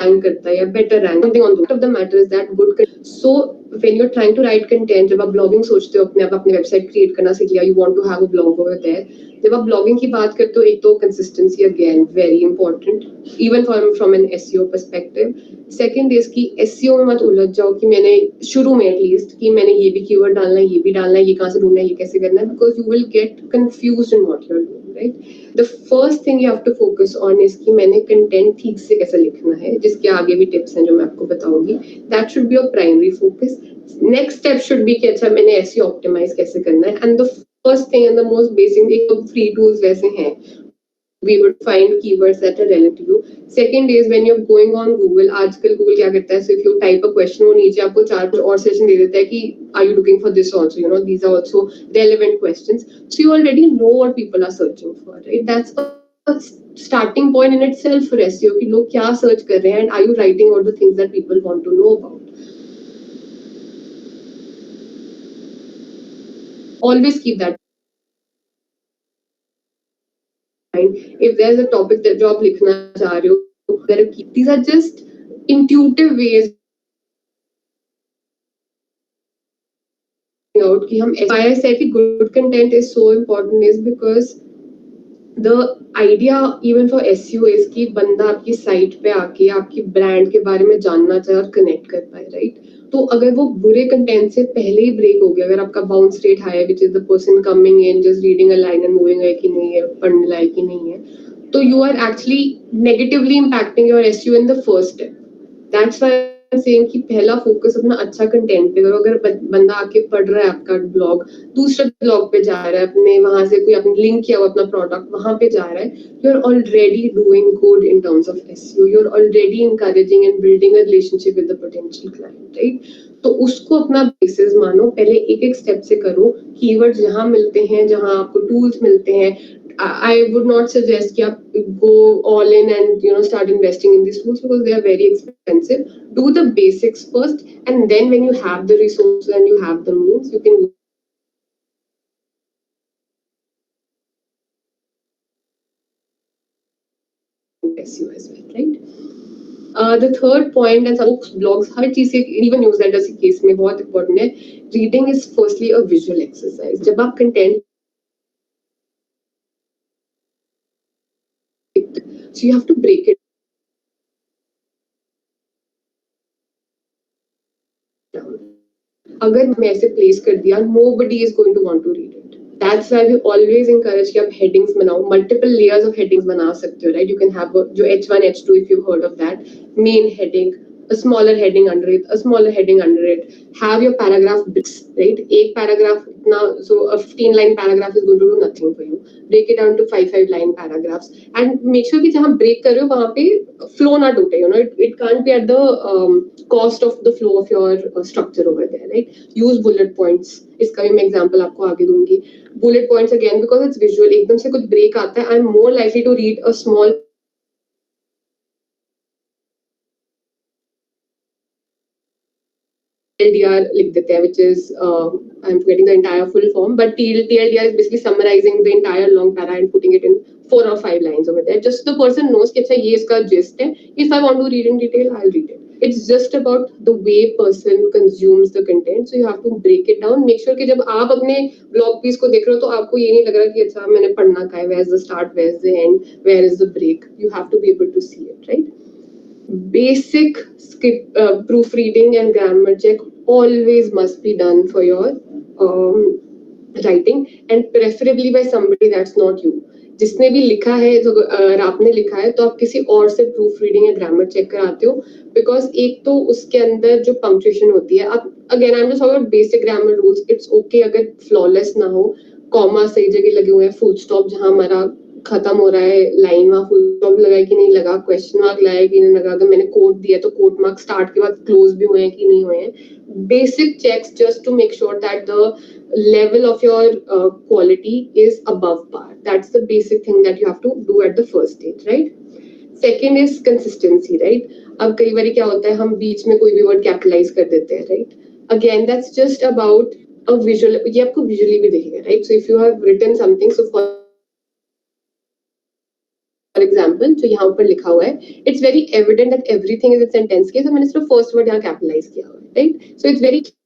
rank करता है या better rank. Something on the matter is that good. So when you are trying to write content, जब आप ब्लॉगिंग सोचते हो, अपने वेबसाइट क्रिएट करना सीख लिया, you want to have a blog over there, जब आप ब्लॉगिंग की बात करते हो, एक तो consistency again very important even from an SEO perspective. Second is कि एसईओ में मत उलझ जाओ कि मैंने शुरू में एटलीस्ट कि मैंने ये भी कीवर्ड डालना है, ये भी डालना है, ये कहाँ से ढूंढना है, ये कैसे करना है, because you will get confused in what you are doing, right? The first thing you have to focus on is कि मैंने कंटेंट ठीक से कैसे लिखना है, जिसके आगे भी टिप्स हैं जो मैं आपको बताऊंगी. That should be your primary focus. Next step should be कि अच्छा मैंने एसईओ ऑप्टिमाइज कैसे करना है. And the first thing and the most basic free tools वैसे हैं. We would find keywords that are relevant to you. Second is when you're going on Google, आजकल Google क्या करता है, so if you type a question, वो नीचे आपको 4 और सेशन दे देता है कि are you looking for this also, you know, these are also relevant questions. So you already know what people are searching for, right? That's a starting point in itself for SEO कि लोग क्या search कर रहे हैं, and are you writing all the things that people want to know about. Always keep that in mind. If there's a topic that job likhna cha rahe ho, there are these are just intuitive ways out कि हम why I said कि good content is so important is because the idea even for SEO is कि बंदा आपकी site पे आके आपकी brand के बारे में जानना चाहे और कनेक्ट कर पाए राइट तो अगर वो बुरे कंटेंट से पहले ही ब्रेक हो गया अगर आपका बाउंस रेट हाई है which is the person coming in just reading a line and moving है कि नहीं है पढ़ने लायक ही नहीं है तो you are actually negatively impacting your SEO in the first step that's why same कि पहला फोकस अपना अच्छा कंटेंट पे करो अगर बंदा आके पढ़ रहा है आपका ब्लॉग दूसरे ब्लॉग पे जा रहा है अपने वहां से कोई अपने लिंक किया हुआ अपना प्रोडक्ट वहां पे जा रहा है you are already doing good in terms of SEO you are already encouraging and building a relationship with the potential client right तो उसको अपना बेसिस मानो पहले एक एक स्टेप से करो कीवर्ड्स जहां मिलते हैं जहां आपको टूल्स मिलते हैं I would not suggest कि आप go all in and start investing in these tools because they are very expensive. Do the basics first, and then when you have the resources and you have the means, you can SEO as well, right? The third point and some blogs हर चीज से even newsletters के case में बहुत important है. Reading is firstly a visual exercise. जब आप content so you have to break it down. अगर मैं ऐसे प्लेस कर दिया nobody is going to want to read it. That's why we always encourage कि आप headings बनाओ multiple layers of headings बना सकते हो right you can have जो H1 H2 if you've heard of that main heading a smaller heading under it a smaller heading under it have your paragraph bits right एक paragraph now so a 15 line paragraph is going to do nothing for you break it down to 5 line paragraphs and make sure कि जहाँ break कर रहे हो वहाँ पे flow ना टूटे it can't be at the cost of the flow of your structure over there right use bullet points इसका भी मैं example आपको आगे दूंगी bullet points again because it's visual एकदम से कुछ break आता है I'm more likely to read a small TLDR लिख देते हैं which is I'm forgetting the entire full form but TLDR is basically summarizing the entire long para and putting it in 4 or 5 lines over there just the person knows कि अच्छा ये इसका gist है if I want to read in detail I'll read it it's just about the way person consumes the content so you have to break it down make sure कि जब आप अपने blog piece को देख रहे हो तो आपको ये नहीं लग रहा कि अच्छा मैंने पढ़ना क्या है where's the start where's the end where is the break you have to be able to see it right basic proofreading and grammar check always must be done for your writing and preferably by somebody that's not you जिसने भी लिखा है तो अगर आपने लिखा है तो आप किसी और से प्रूफ रीडिंग या ग्रामर चेक कराते हो बिकॉज एक तो उसके अंदर जो पंक्चुएशन होती है आप again I am just about basic grammar rules it's okay अगर फ्लॉलेस ना हो कॉमा सही जगह लगे हुए हैं फुल स्टॉप जहां हमारा खत्म हो रहा है लाइन वहां फुल स्टॉप लगा है कि नहीं लगा क्वेश्चन मार्क लगाया कि नहीं लगा अगर मैंने कोट दिया तो कोट मार्क स्टार्ट के बाद क्लोज भी हुए हैं कि नहीं हुए हैं basic checks just to make sure that the level of your quality is above par that's the basic thing that you have to do at the first stage right second is consistency right अब कई बार क्या होता है हम बीच में कोई भी word capitalise कर देते हैं right again that's just about a visual ये आपको visually भी दिखेगा right so if you have written something so for example जो यहाँ ऊपर लिखा हुआ है it's very evident that everything is in sentence के so मैंने सिर्फ first word यहाँ capitalize किया हुआ है right so it's very clear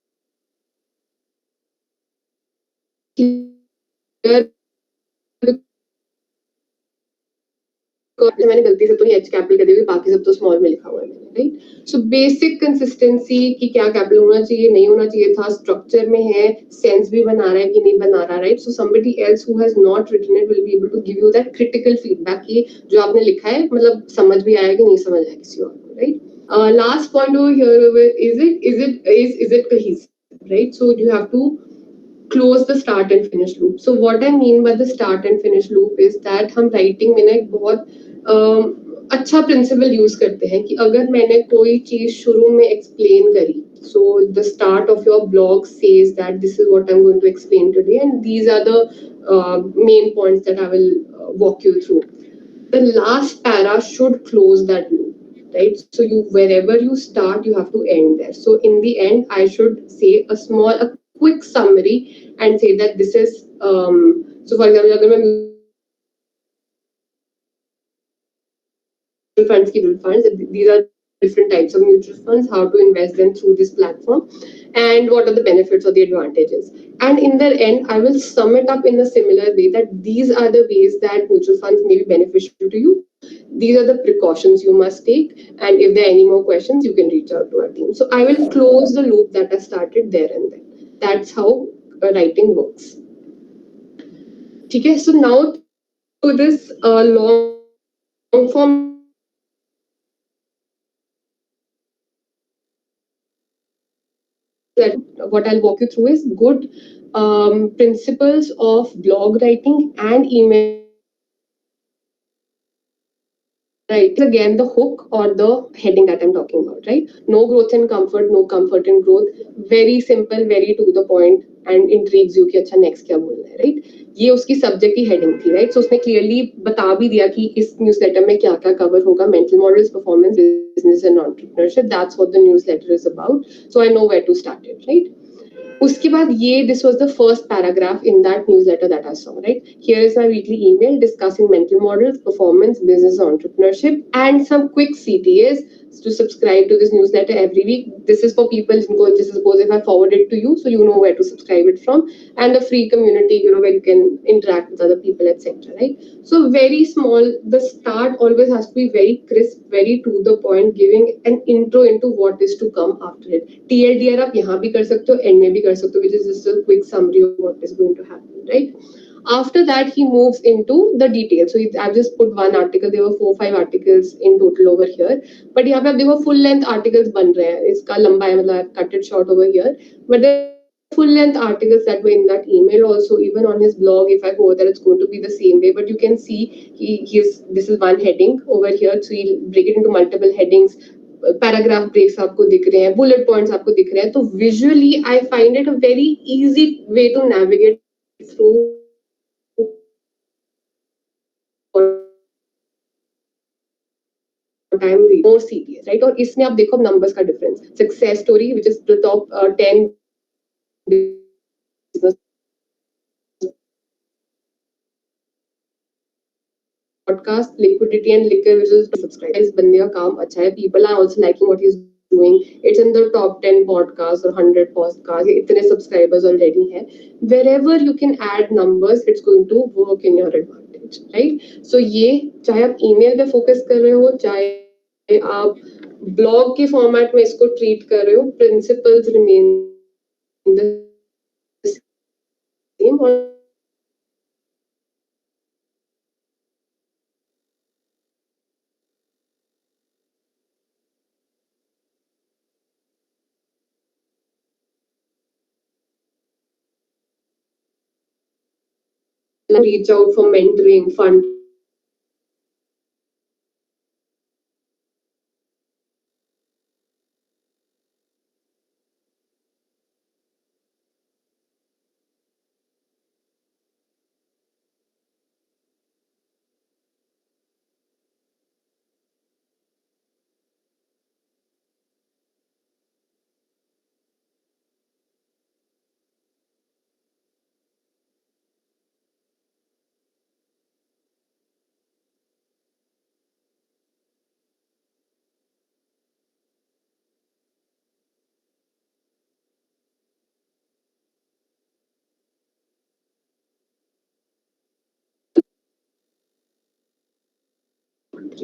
मैंने गलती से तो एच कैपिटल कर दी बाकी सब तो स्मॉल में लिखा हुआ है मैंने राइट सो बेसिक कंसिस्टेंसी कि क्या कैपिटल होना चाहिए नहीं होना चाहिए था स्ट्रक्चर में है सेंस भी बना रहा है कि नहीं बना रहा right so somebody else who has not written it will be able to give you that critical feedback कि जो आपने लिखा है मतलब समझ भी आया कि नहीं समझ आया किसी और को right last point over here is it cohesive right so you have to close the start and finish loop. So what I mean by the start and finish loop is that हम writing में ना एक बहुत अच्छा principal use करते हैं कि अगर मैंने कोई चीज शुरू में एक्सप्लेन करी so the start of your blog says that this is what I'm going to explain today and these are the main points that I will walk you through. The last para should close that loop right so you wherever you start you have to end there so in the end I should say a quick summary and say that this is so for example अगर मैं mutual funds की funds, these are different types of mutual funds, how to invest them through this platform, and what are the benefits or the advantages. And in the end, I will sum it up in a similar way that these are the ways that mutual funds may be beneficial to you. These are the precautions you must take. And if there are any more questions, you can reach out to our team. So I will close the loop that I started there and then. That's how writing works. Okay, so now to this long form that what I'll walk you through is good principles of blog writing and email right again the hook or the heading that I'm talking about, right? No growth in comfort, no comfort in growth. Very simple, very to the point and intrigues you कि अच्छा next क्या बोलना है, right? ये उसकी subject की heading थी, right? So उसने clearly बता भी दिया कि इस न्यूज़लेटर में क्या क्या कवर होगा, mental models, performance, business and entrepreneurship. That's what the newsletter is about. So I know where to start it, right? उसके बाद ये this was the first paragraph in that newsletter that I saw, right? Here is my weekly email discussing mental models, performance, business, entrepreneurship, and some quick CTAs to subscribe to this newsletter every week. This is for people who just suppose if I forward it to you, so you know where to subscribe it from, and a free community, where you can interact with other people, etc. Right? So very small. The start always has to be very crisp, very to the point, giving an intro into what is to come after it. TLDR आप यहाँ भी कर सकते हो, end में भी कर सकते हो, which is just a quick summary of what is going to happen, right? After that, he moves into the details. So I've just put one article. There were 4-5 articles in total over here. But यहाँ पे आप देखो full length articles बन रहे हैं. इसका लंबा है, मतलब I've cut it short over here. But there are full length articles that were in that email also. Even on his blog, if I go there, it's going to be the same way. But you can see this is one heading over here. So he'll break it into multiple headings. Paragraph breaks आपको दिख रहे हैं, bullet points आपको दिख रहे हैं. तो visually I find it a very easy way to navigate through time more serious, right? और इसमें आप देखो numbers का difference. Success story, which is the top 10 business podcast, liquidity and liquor, which is subscribe. इस बंदे का काम अच्छा है. People are also liking what he's doing. It's in the top 10 podcasts or 100 podcasts. इतने subscribers already हैं. Wherever you can add numbers, it's going to work in your advantage, right? So ये चाहे आप email पे focus कर रहे हो, चाहे आप blog के format में इसको treat कर रहे हो, principles remain the same. और reach out for mentoring, fund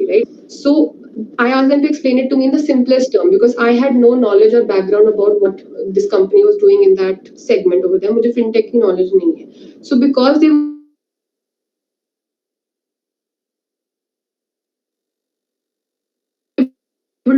right? So I asked them to explain it to me in the simplest term because I had no knowledge or background about what this company was doing in that segment over there. मुझे fintech की knowledge नहीं है. So because they were able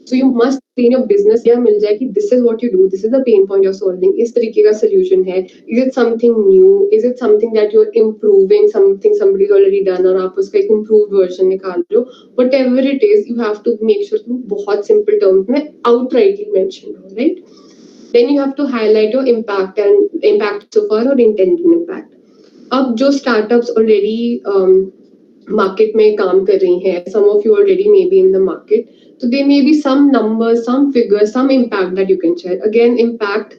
to So you must explain your business या मिल जाए कि this is what you do, this is the pain point you're solving, इस तरीके का solution है, is it something new, is it something that you're improving, something somebody's already done और आप उसका एक improved version निकाल रहे हो, whatever it is, you have to make sure तुम बहुत simple terms में outrightly mention हो, right? Then you have to highlight your impact and impact so far or intended impact. अब जो startups already market में काम कर रही हैं, some of you already may be in the market, so there may be some numbers, some figures, some impact that you can share. Again, impact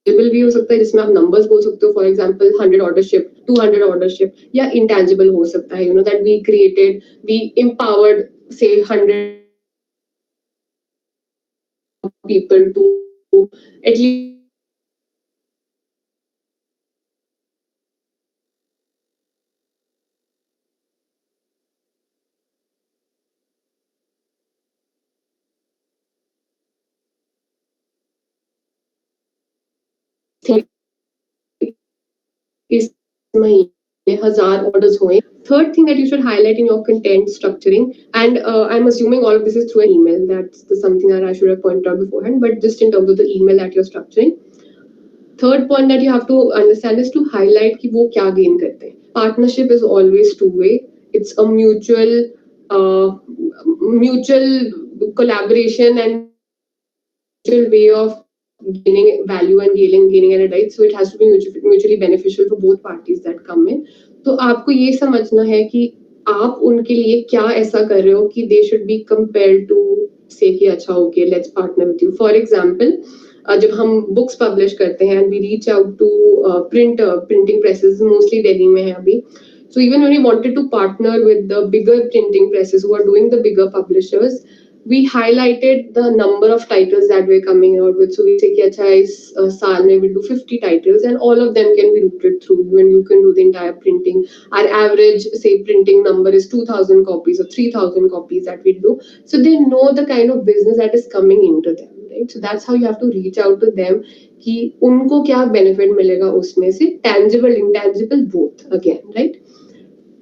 tangible भी हो सकता है जिसमें आप numbers बोल सकते हो, for example 100 order ship, 200 order ship, या intangible हो सकता है, you know, that we created, we empowered say 100 people to at least इस महीने 1000 orders हुए. Third thing that you should highlight in your content structuring, and I'm assuming all of this is through an email. That's something that I should have pointed out beforehand, but just in terms of the email that you're structuring. Third point that you have to understand is to highlight कि वो क्या gain करते हैं. Partnership is always two-way. It's a mutual collaboration and mutual way of gaining value and gaining an right. So it has to be mutually beneficial for both parties that come in. तो आपको ये समझना है कि आप उनके लिए क्या ऐसा कर रहे हो कि they should be compared to say कि अच्छा okay let's partner with you. For example, जब हम books publish करते हैं and we reach out to printing presses, mostly Delhi में है अभी. So even when we wanted to partner with the bigger printing presses who are doing the bigger publishers, we highlighted the number of titles that we're coming out with. So we say कि अच्छा इस साल में we'll do 50 titles and all of them can be routed through when you can do the entire printing. Our average say printing number is 2000 copies or 3000 copies that we do. So they know the kind of business that is coming into them, right? So that's how you have to reach out to them कि उनको क्या benefit मिलेगा उसमें से, tangible, intangible, both again, right?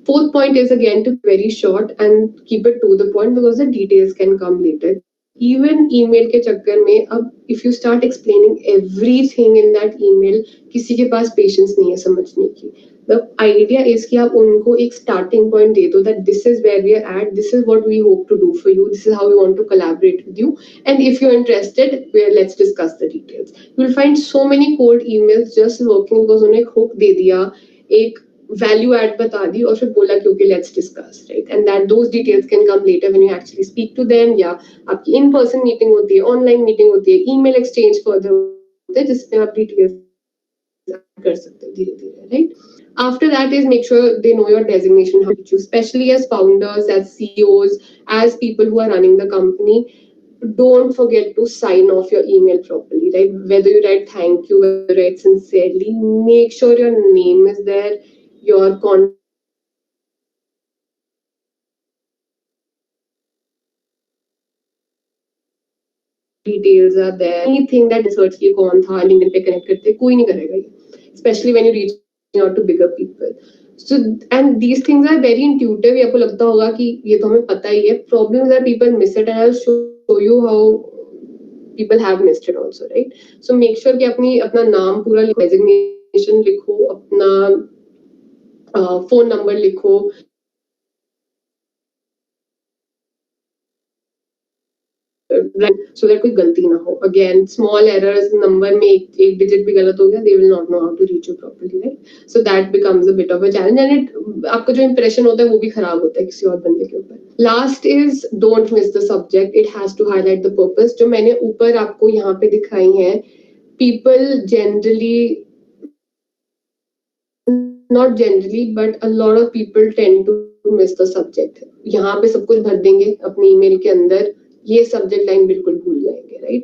Fourth point is again to be very short and keep it to the point because the details can come later. Even email के चक्कर में अब if you start explaining everything in that email, किसी के पास patience नहीं है समझने की. The idea is कि आप उनको एक starting point दे दो that this is where we are at, this is what we hope to do for you, this is how we want to collaborate with you, and if you're interested, let's discuss the details. You'll find so many cold emails just working because उन्हें एक hook दे दिया, एक value add बता दी और फिर बोला कि okay let's discuss, right? And that those details can come later when you actually speak to them, या आपकी in person meeting होती है, online meeting होती है, email exchange further होता है जिसमें आप details add कर सकते हो धीरे धीरे, right? After that is make sure they know your designation, how to choose, especially as founders, as CEOs, as people who are running the company. Don't forget to sign off your email properly, right? Whether you write thank you, whether you write sincerely, make sure your name is there, your contact details are there. Anything that search कि कौन था LinkedIn पे connect करते कोई नहीं करेगा ये, especially when you reach out to bigger people. So and these things are very intuitive. आपको लगता होगा कि ये तो हमें पता ही है. Problem is that people miss it, and I'll show you how people have missed it also, right? So make sure कि अपना नाम पूरा लिखो, designation लिखो, अपना phone number लिखो, so that कोई गलती ना हो. Again, small errors, number में एक digit भी गलत हो गया, they will not know how to reach you properly, right? So that becomes a bit of a challenge, and आपका जो impression होता है वो भी खराब होता है किसी और बंदे के ऊपर. Last is don't miss the subject. It has to highlight the purpose. जो मैंने ऊपर आपको यहाँ पे दिखाई हैं, people generally, not generally, but a lot of people tend to miss the subject. यहाँ पे सब कुछ भर देंगे अपने email के अंदर, ये subject line बिल्कुल भूल जाएंगे, right?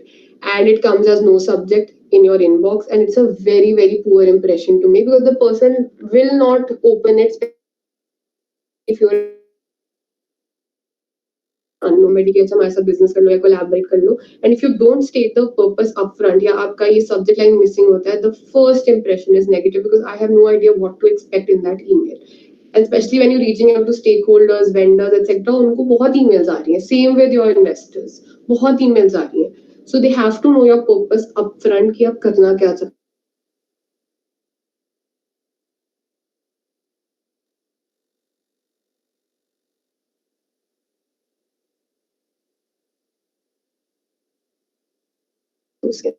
And it comes as no subject in your inbox, and it's a very very poor impression to me because the person will not open it if you're unknown कि अच्छा हमारे साथ business कर लो या collaborate कर लो, and if you don't state the purpose upfront या आपका ये subject line missing होता है, the first impression is negative because I have no idea what to expect in that email. and especially when you're reaching out to stakeholders, vendors, etc. उनको बहुत emails आ रही हैं. Same with your investors, बहुत emails आ रही हैं. So they have to know your purpose upfront कि आप करना क्या चाहते हो उसके.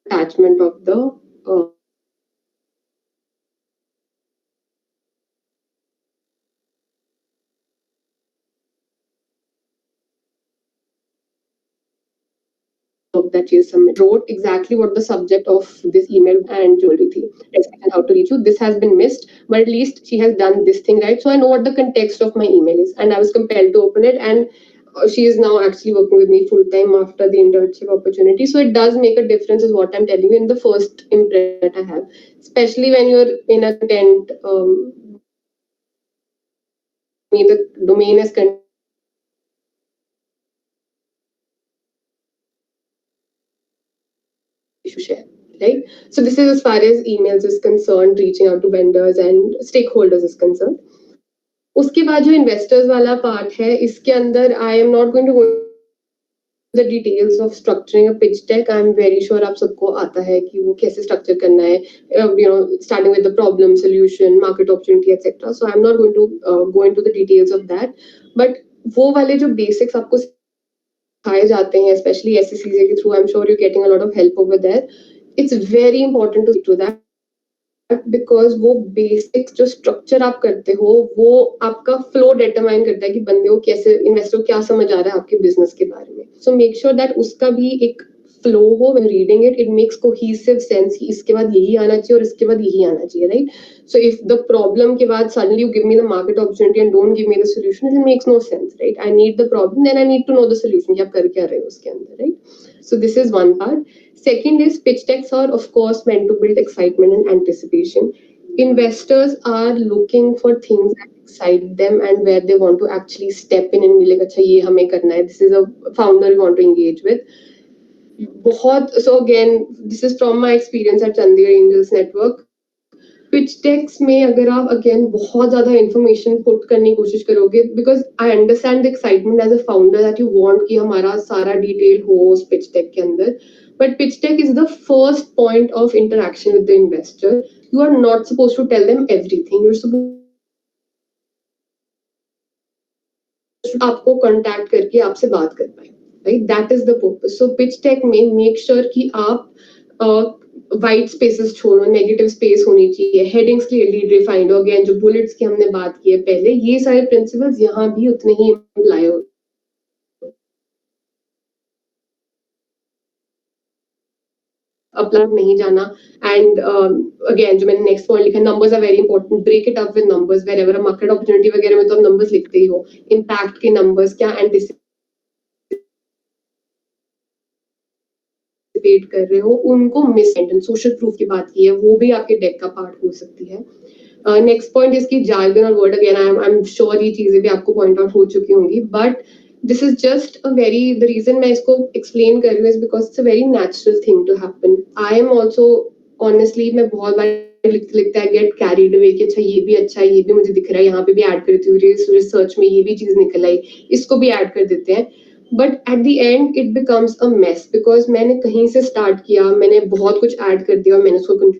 Attachment of the that she wrote exactly what the subject of this email and jewelry theme and how to reach you. This has been missed, but at least she has done this thing right. So I know what the context of my email is, and I was compelled to open it. And she is now actually working with me full time after the internship opportunity. So it does make a difference, is what I'm telling you in the first impression that I have, especially when you're in a content. The domain is share, right? So this is as far as emails is concerned, reaching out to vendors and stakeholders is concerned. उसके बाद जो investors वाला part है, इसके अंदर I am not going to go the details of structuring a pitch deck. I am very sure आप सबको आता है कि वो कैसे structure करना है, starting with the problem, solution, market opportunity, etc. So I am not going to go into the details of that. But वो वाले जो basics आपको सिखाए जाते हैं, especially SCCA के through, I'm sure you're getting a lot of help over there. It's very important to stick to that. Because वो basic जो स्ट्रक्चर आप करते हो वो आपका फ्लो डिटरमाइन करता है कि बंदे को कैसे, इन्वेस्टर को क्या समझ आ रहा है आपके बिजनेस के बारे में. सो मेक श्योर दैट उसका भी एक फ्लो हो. When reading it makes cohesive sense कि इसके बाद यही आना चाहिए और इसके बाद यही आना चाहिए, right? So if the problem के बाद suddenly you give me the market opportunity and don't give me the solution, it makes no sense, right? I need the problem, then I need to know the solution कि आप कर क्या रहे हो उसके अंदर, right? So this is one part. Second is pitch decks are of course meant to build excitement and anticipation. Investors are looking for things that excite them and where they want to actually step in and be like, अच्छा ये हमें करना है. This is a founder we want to engage with. बहुत, so again, this is from my experience at Chandigarh Angels Network. Pitch decks में अगर आप again बहुत ज्यादा इन्फॉर्मेशन पुट करने की कोशिश करोगे, because I understand the excitement as a founder that you want कि हमारा सारा डिटेल हो उस पिच टेक के अंदर, but pitch deck is the first point of interaction with the investor. You are not supposed to tell them everything. You are supposed आपको contact करके आपसे बात कर पाए, right? That is the purpose. So pitch deck में make sure कि आप white spaces छोड़ो, नेगेटिव स्पेस होनी चाहिए, हेडिंग्स क्लियरली डिफाइंड हो. अगेन जो बुलेट्स की हमने बात की है पहले, ये सारे प्रिंसिपल्स यहाँ भी उतने ही अप्लाई हो. अपलोड नहीं जाना. एंड अगेन जो मैंने नेक्स्ट पॉइंट लिखा, numbers are very important. Break it up with numbers. Wherever market opportunity वगैरह में तो आप नंबर्स लिखते ही हो. इम्पैक्ट के नंबर्स क्या एंटिसिपेट कर रहे हो, उनको मिस. सोशल प्रूफ की बात की है, वो भी आपके डेक का पार्ट हो सकती है. नेक्स्ट पॉइंट इसकी जार्गन और word. Again I am sure ये चीजें भी आपको पॉइंट आउट हो चुकी होंगी, but this is just a very, the reason मैं इसको एक्सप्लेन कर रही हूँ is because it's a very natural thing to happen. I am also honestly, मैं बहुत बार लिखते लिखते आई गेट कैरीड अवे कि अच्छा ये भी अच्छा है, ये भी मुझे दिख रहा है, यहाँ पे भी ऐड करती हूँ, रिसर्च में ये भी चीज निकल आई, इसको भी ऐड कर देते हैं. But at the end it becomes a mess, because मैंने कहीं से स्टार्ट किया, मैंने बहुत कुछ ऐड कर दिया और मैंने उसको कर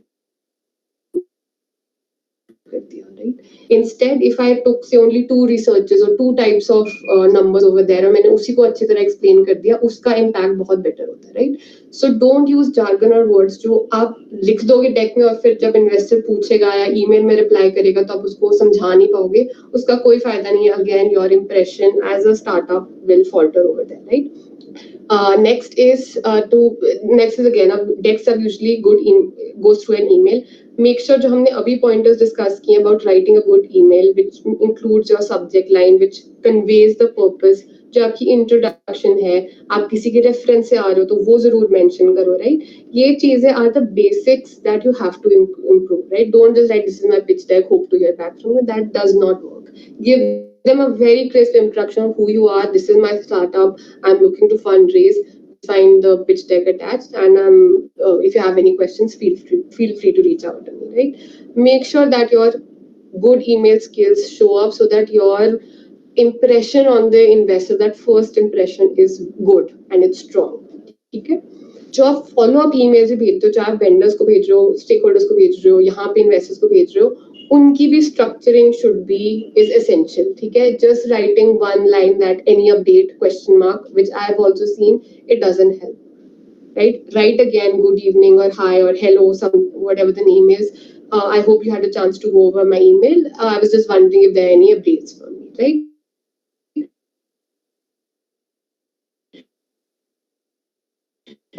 दिया, right? Instead, if I took say only 2 researches or 2 types of numbers over there और मैंने उसी को अच्छी तरह explain कर दिया, उसका impact बहुत better होता है, right? So don't use jargon or words जो आप लिख दोगे deck में और फिर जब investor पूछेगा या email में reply करेगा तो आप उसको समझा नहीं पाओगे, उसका कोई फायदा नहीं है. Again, your impression as a startup will falter over there, right? Next is again, अब decks are usually goes through an email. Make sure जो हमने अभी pointers discuss किए about writing a good email which includes your subject line which conveys the purpose. जो आपकी introduction है, आप किसी के reference से आ रहे हो तो वो जरूर mention करो, right? ये चीजें are the basics that you have to improve, right? Don't just write this is my pitch deck, hope to hear back from you. That does not work. Give them a very crisp introduction of who you are. This is my startup. I'm looking to fundraise. Find the pitch deck attached, and if you have any questions, feel free to reach out to me. Right? Make sure that your good email skills show up so that your impression on the investor, that first impression, is good and it's strong. ठीक है? जो आप follow up email से भेजते हो, चाहे आप vendors को भेज रहे हो, स्टेक होल्डर्स को भेज रहे हो, यहाँ पे इन्वेस्टर्स को भेज रहे हो, उनकी भी structuring should be is essential. ठीक है? Just writing one line that any update question mark which I have also seen, it doesn't help. Right? Write again good evening or hi or hello, whatever the name is. I hope you had a chance to go over my email. I was just wondering if there are any updates for me. Right?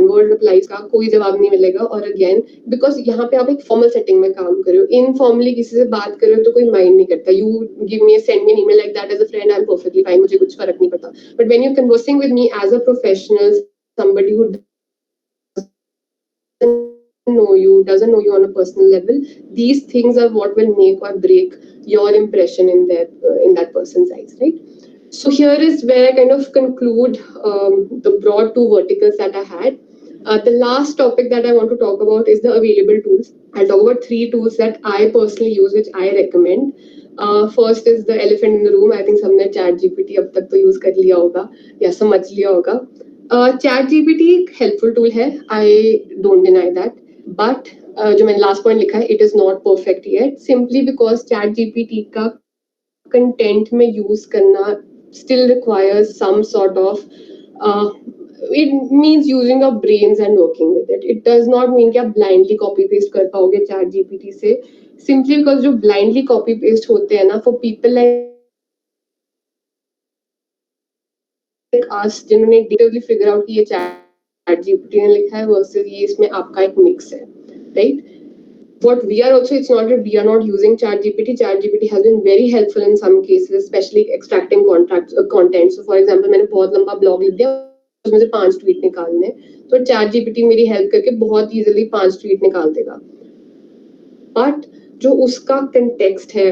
Word replies का कोई जवाब नहीं मिलेगा. और again because यहाँ पे आप एक फॉर्मल सेटिंग में काम कर रहे हो, इनफॉर्मली किसी से बात कर रहे हो तो कोई माइंड नहीं करता. You give me send me an email like that as a friend, I am perfectly fine, मुझे कुछ फर्क नहीं पड़ता. But when you conversing with me as a professional, somebody who doesn't know you on a personal level, these things are what will make or break your impression in that person's eyes, right? So here is where I kind of conclude the broad two verticals that I had. The last topic that I want to talk about is the available tools. I'll talk about 3 tools that I personally use, which I recommend. First is the elephant in the room. I think सबने chat GPT अब तक तो use कर लिया होगा या समझ लिया होगा. Chat GPT एक helpful tool है, I don't deny that. But जो मैंने last point लिखा है, it is not perfect yet, simply because chat GPT का content में use करना still requires some sort of it means using your brains and working with it. It does not mean कि आप blindly copy paste कर पाओगे chat GPT से, simply because जो blindly copy paste होते हैं ना, for people like us जिन्होंने detailly figure out कि ये chat GPT ने लिखा है versus ये इसमें आपका एक mix है, right? What we are also, it's not that we are not using chat GPT. Chat GPT has been very helpful in some cases, especially extracting content. So for example, मैंने बहुत लंबा blog लिख दिया, उसमें से 5 tweet निकालने, तो chat GPT मेरी help करके बहुत easily 5 tweet निकाल देगा. But जो उसका context है,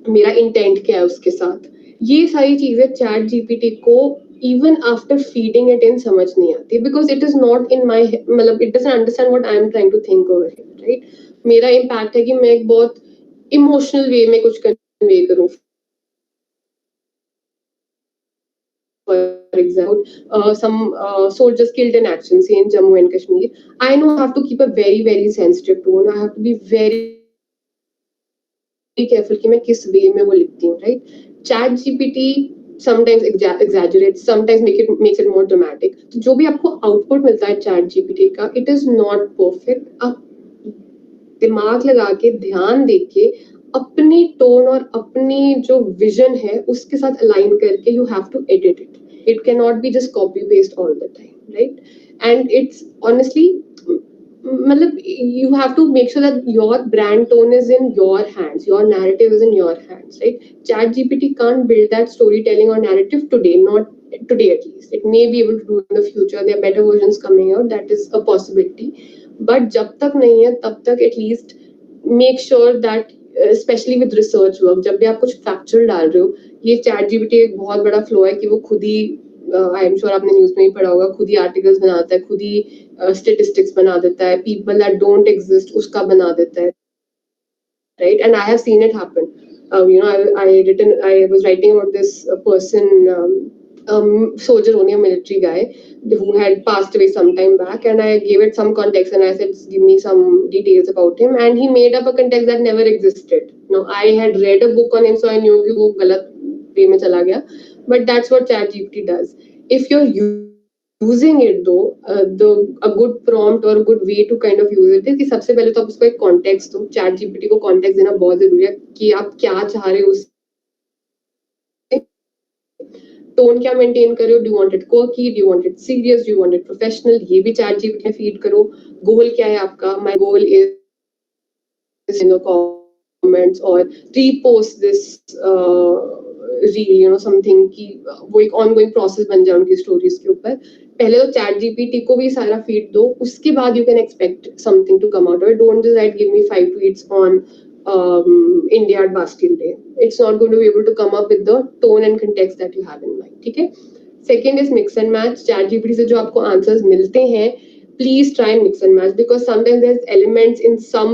मेरा intent क्या है उसके साथ, ये सारी चीजें chat GPT को even after feeding it in समझ नहीं आती, because it is not in my, मतलब it doesn't understand what I am trying to think over here, right? मेरा impact है कि मैं एक बहुत emotional way में कुछ convey करूँ. For example, some soldiers killed in action, say in Jammu and Kashmir. I know I have to keep a very, very sensitive tone. I have to be very careful कि मैं किस way में वो लिखती हूँ, right? Chat GPT sometimes exaggerates, sometimes makes it more dramatic. तो जो भी आपको output मिलता है Chat GPT का, it is not perfect. आप दिमाग लगा के ध्यान दे के अपनी टोन और अपनी जो विजन है उसके साथ अलाइन करके you have to edit it. It cannot be just copy paste all the time, right? And it's honestly, मतलब you have to make sure that your brand tone is in your hands, your narrative is in your hands, right? Chat GPT can't build that storytelling or narrative today, not today at least. It may be able to do in the future. There are better versions coming out, that is a possibility. But जब तक नहीं है तब तक at least make sure that especially with research work, जब भी आप कुछ factual डाल रहे हो, ये chat GPT एक बहुत बड़ा flow है कि वो खुद ही आई एम श्योर आपने न्यूज में ही पढ़ा होगा, खुद ही आर्टिकल्स बनाता है, खुद ही स्टेटिस्टिक्स बना देता है, पीपल दैट डोंट एग्जिस्ट उसका बना देता है, right? And I have seen it happen. I was writing about this person, soldier, only a military guy who had passed away some time back, and I gave it some context and I said, give me some details about him, and he made up a context that never existed. Now I had read a book on him, so I knew कि वो गलत way में चला गया, but that's what ChatGPT does. If you're using it though, a good prompt or a good way to kind of use it है कि सबसे पहले तो आप उसको एक context दो. ChatGPT को context देना बहुत जरूरी है कि आप क्या चाह रहे हो उससे. टोन क्या मेंटेन कर रहे हो, do want it quirky, do want it serious, do want it professional, ये भी चैट जीपीटी में फीड करो. गोल क्या है आपका, my goal is in the comments or repost this reel, you know, something कि वो एक ongoing process बन जाए उनकी stories के ऊपर. पहले तो चैट जीपीटी को भी सारा फीड दो, उसके बाद you can expect something to come out of it. Don't just like give me 5 tweets on India at Bastille Day. It's not going to be able to come up with the tone and context that you have in mind. ठीक है. Second is mix and match. Chat GPT से जो आपको answers मिलते हैं, please try and mix and match, because sometimes there's elements in some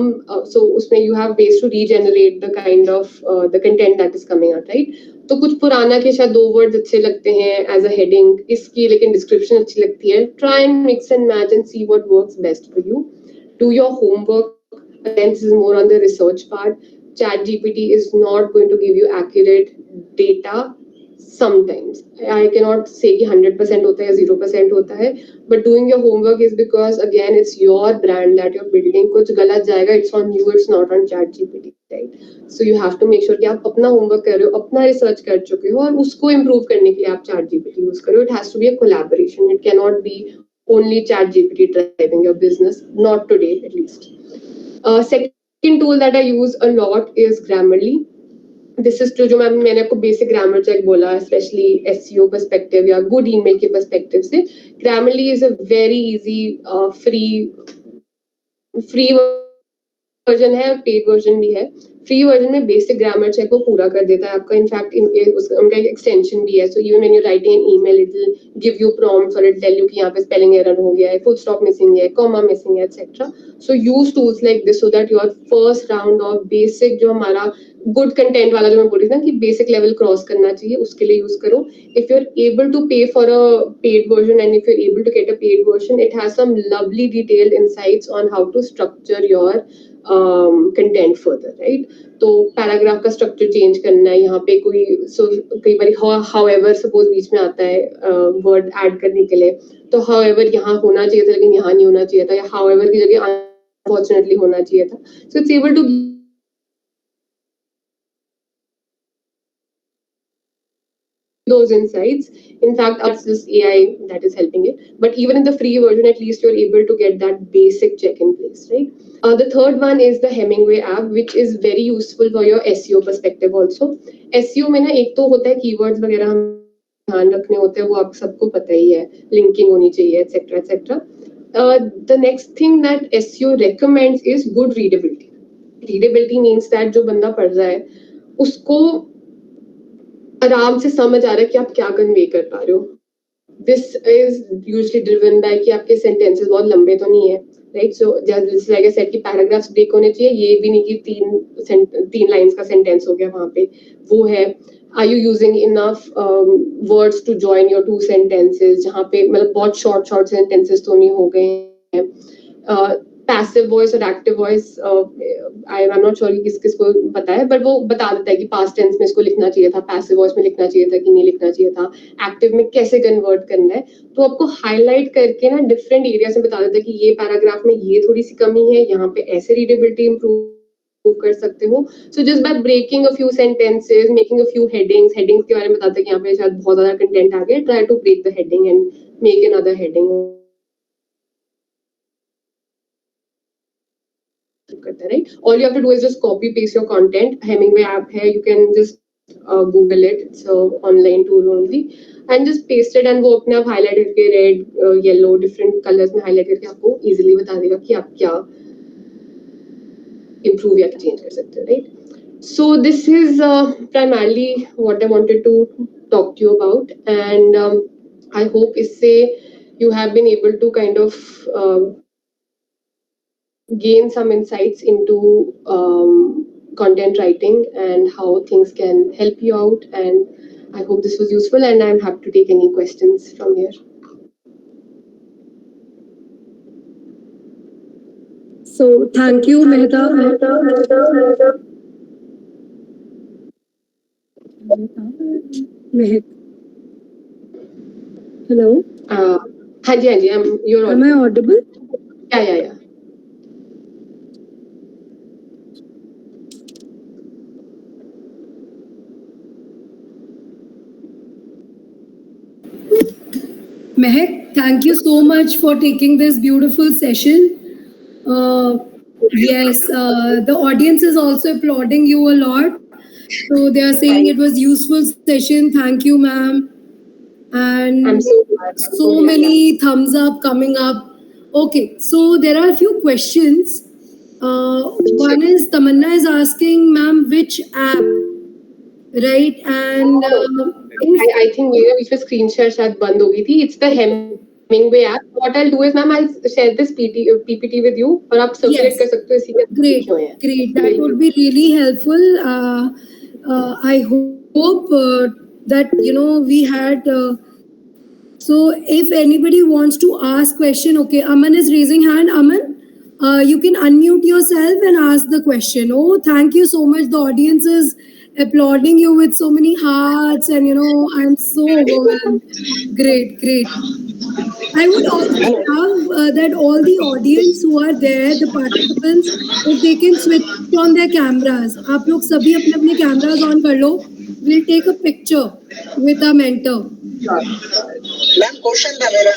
so usme you have ways to regenerate the kind of the content that is coming out, right? तो कुछ पुराना के शायद 2 words अच्छे लगते हैं as a heading, इसकी लेकिन description अच्छी लगती है. Try and mix and match and see what works best for you. Do your homework. Again, this is more on the research part. Chat GPT is not going to give you accurate data. Sometimes I cannot say कि 100% होता है या 0% होता है, but doing your homework is because again it's your brand that you're building. कुछ गलत जाएगा, it's on you, it's not on chat gpt, right? So you have to make sure कि आप अपना homework कर रहे हो, अपना research कर चुके हो, और उसको improve करने के लिए आप chat gpt use करो. It has to be a collaboration. It cannot be only chat gpt driving your business, not today at least. Second tool that I use a lot is Grammarly. This is two जो मैंने आपको basic grammar check बोला, specially SEO perspective या good email के perspective से. Grammarly is a very easy free version है और paid version भी है. फ्री वर्जन में बेसिक ग्रामर चेक वो पूरा कर देता है आपका. इनफैक्ट उनका एक एक्सटेंशन भी है, so even when you writing an email it will give you prompts और इट टेल यू कि यहाँ पे स्पेलिंग एरर हो गया है, फुल स्टॉप मिसिंग है, कॉमा मिसिंग है, etcetera. So use tools like this so that your first round of basic जो हमारा गुड कंटेंट वाला जो मैं बोल रही थी ना कि बेसिक लेवल क्रॉस करना चाहिए, उसके लिए यूज करो. If you are able to pay for a paid version and if you are able to get a paid version, it has some lovely detailed insights on how to structure your content further, right? तो paragraph का structure change करना है, यहाँ पे कोई कई बार however suppose बीच में आता है वर्ड ऐड करने के लिए, तो हाउएवर यहाँ होना चाहिए था लेकिन यहाँ नहीं होना चाहिए था, या हाउएवर की जगह अनफॉर्चुनेटली होना चाहिए था. So it's able to those insights. In fact, it's this AI that is helping it. But even in the free version, at least you're able to get that basic check in place, right? The third one is the Hemingway app, which is very useful for your SEO perspective also. SEO में ना एक तो होता है keywords वगैरह हम ध्यान रखने होते हैं, वो आप सबको पता ही है, linking होनी चाहिए, etc. etc. The next thing that SEO recommends is good readability. Readability means that जो बंदा पढ़ रहा है उसको आराम से समझ आ रहा है कि आप क्या कन्वे कर पा रहे हो. This is usually driven by कि आपके सेंटेंसेस बहुत लंबे तो नहीं है, राइट? सो जैसे लाइक आई सेड कि पैराग्राफ्स ब्रेक होने चाहिए, ये भी नहीं कि तीन लाइंस का सेंटेंस हो गया वहां पे, वो है. Are you using enough words to join your 2 sentences, जहाँ पे मतलब बहुत शॉर्ट सेंटेंसेस तो नहीं हो गए हैं. पैसिव वॉइस और active voice I am not sure किस किस को पता है, बट वो बता देता है कि पास्ट टेंस में इसको लिखना चाहिए था, पैसिव वॉइस में लिखना चाहिए था कि नहीं लिखना चाहिए था, एक्टिव में कैसे कन्वर्ट करना है. तो आपको हाईलाइट करके ना डिफरेंट एरिया से बता देता है कि ये पैराग्राफ में ये थोड़ी सी कमी है, यहाँ पे ऐसे रीडेबिलिटी इंप्रूव कर सकते हो. So just by breaking a few sentences, making a few headings के बारे में बताता है कि यहाँ पे शायद बहुत ज्यादा कंटेंट आ गया, try to break the heading and make another heading करता है, right? All you have to do is just copy paste your content. Hemingway app है, you can just Google it. It's a online tool only, and just paste it and वो अपने आप highlight करके red, yellow, different colors में highlight करके आपको easily बता देगा कि आप क्या improve या change कर सकते हो, right? So this is primarily what I wanted to talk to you about, and I hope इससे you have been able to kind of gain some insights into content writing and how things can help you out, and I hope this was useful, and I'm happy to take any questions from here. So thank you, Mehta. Hello. हाँ जी, you're Am I audible? Yeah. Mehak, thank you so much for taking this beautiful session. Yes, the audience is also applauding you a lot. So they are saying it was useful session. Thank you, ma'am. And I'm so glad. I'm so so many thumbs up coming up. Okay, so there are a few questions. One is Tamanna is asking, ma'am, which app, right? And if I think मेरे बीच में screen share शायद बंद हो गई थी. It's the Hemingway app. What I'll do is, ma'am, I'll share this PPT with you और आप circulate yes, कर सकते हो इसी के अंदर great, लिखे हुए हैं. great. That Very would good. be really helpful. I hope that we had. So if anybody wants to ask question, okay, Aman is raising hand. Aman, you can unmute yourself and ask the question. Oh, thank you so much. The audience is applauding you with so many hearts, and I'm so overwhelmed. Great, great. I would also love that all the audience who are there, the participants, if they can switch on their cameras. आप लोग सभी अपने अपने cameras on कर लो. We'll take a picture with our mentor. Ma'am question था मेरा.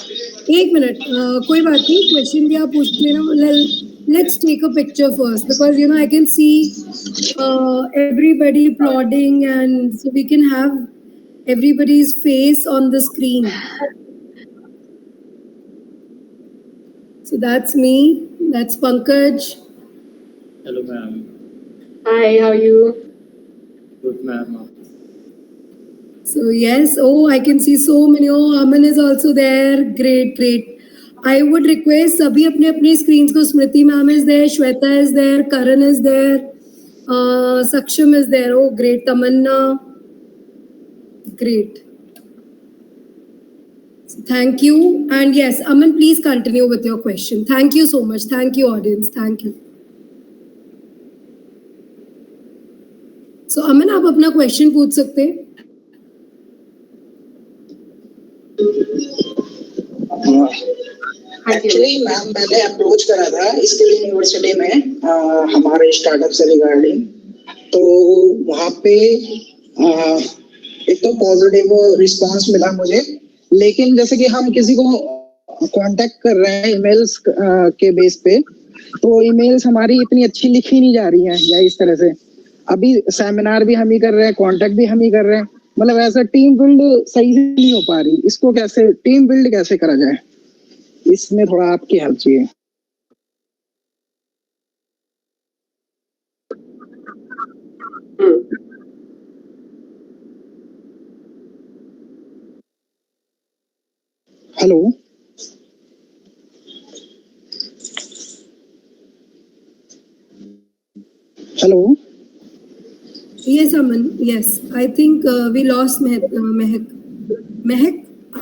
एक minute, कोई बात नहीं, क्वेश्चन भी आप पूछ लेना. Let's take a picture first because I can see everybody applauding, and so we can have everybody's face on the screen. So that's me. That's Pankaj. Hello, ma'am. Hi, how are you? Good, ma'am. So yes, oh, I can see so many. Oh, Aman is also there. Great, great. I would request sabhi apne apne screens ko. Smriti ma'am is there, Shweta is there, Karan is there, Saksham is there. Oh, great. Tamanna. Great. Thank you. And yes, Aman, please continue with your question. Thank you so much. Thank you, audience. Thank you. So Aman, आप अपना question पूछ सकते हैं. Actually ma'am मैंने approach करा था इसके लिए यूनिवर्सिटी में हमारे स्टार्टअप से रिगार्डिंग. तो वहाँ पे एक तो पॉजिटिव रिस्पांस मिला मुझे, लेकिन जैसे कि हम किसी को कांटेक्ट कर रहे हैं ईमेल्स के बेस पे, तो ईमेल्स हमारी इतनी अच्छी लिखी नहीं जा रही हैं या इस तरह से. अभी सेमिनार भी हम ही कर रहे हैं, कांटेक्ट भी हम ही कर रहे हैं, मतलब ऐसा टीम बिल्ड सही से नहीं हो पा रही. इसको कैसे टीम बिल्ड कैसे करा जाए, इसमें थोड़ा आपकी हेल्प चाहिए. Hello. Hello. Yes, Aman. Yes, I think we lost Mehak. Mehak,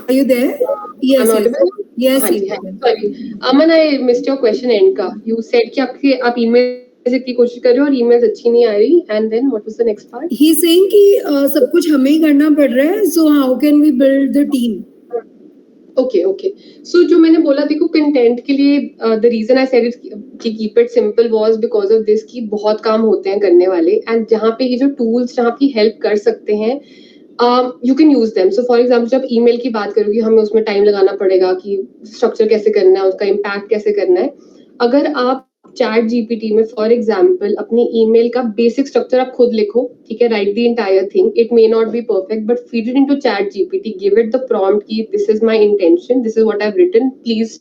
are you there? Yes, I'm yes. audible? Yes, हाँ जी, yes. हाँ. Sorry, Aman, I missed your question end का. You said कि आप email से की कोशिश कर रहे हो और emails अच्छी नहीं आ रही. And then what was the next part? He's saying कि सब कुछ हमें ही करना पड़ रहा है. So how can we build the team? Okay. So जो मैंने बोला, देखो कंटेंट के लिए the reason I said it कि keep it simple was because of this कि बहुत काम होते हैं करने वाले, and जहाँ पे ये जो tools जहाँ आपकी help कर सकते हैं, you can use them. So for example, जब email की बात करोगी, हमें उसमें time लगाना पड़ेगा कि structure कैसे करना है, उसका impact कैसे करना है. अगर आप चैट जीपीटी में फॉर एग्जाम्पल अपनी ईमेल का बेसिक स्ट्रक्चर आप खुद लिखो, ठीक है, write the entire thing. It may not be perfect but feed it into ChatGPT, give it the prompt कि this is my intention, this is what I have written, please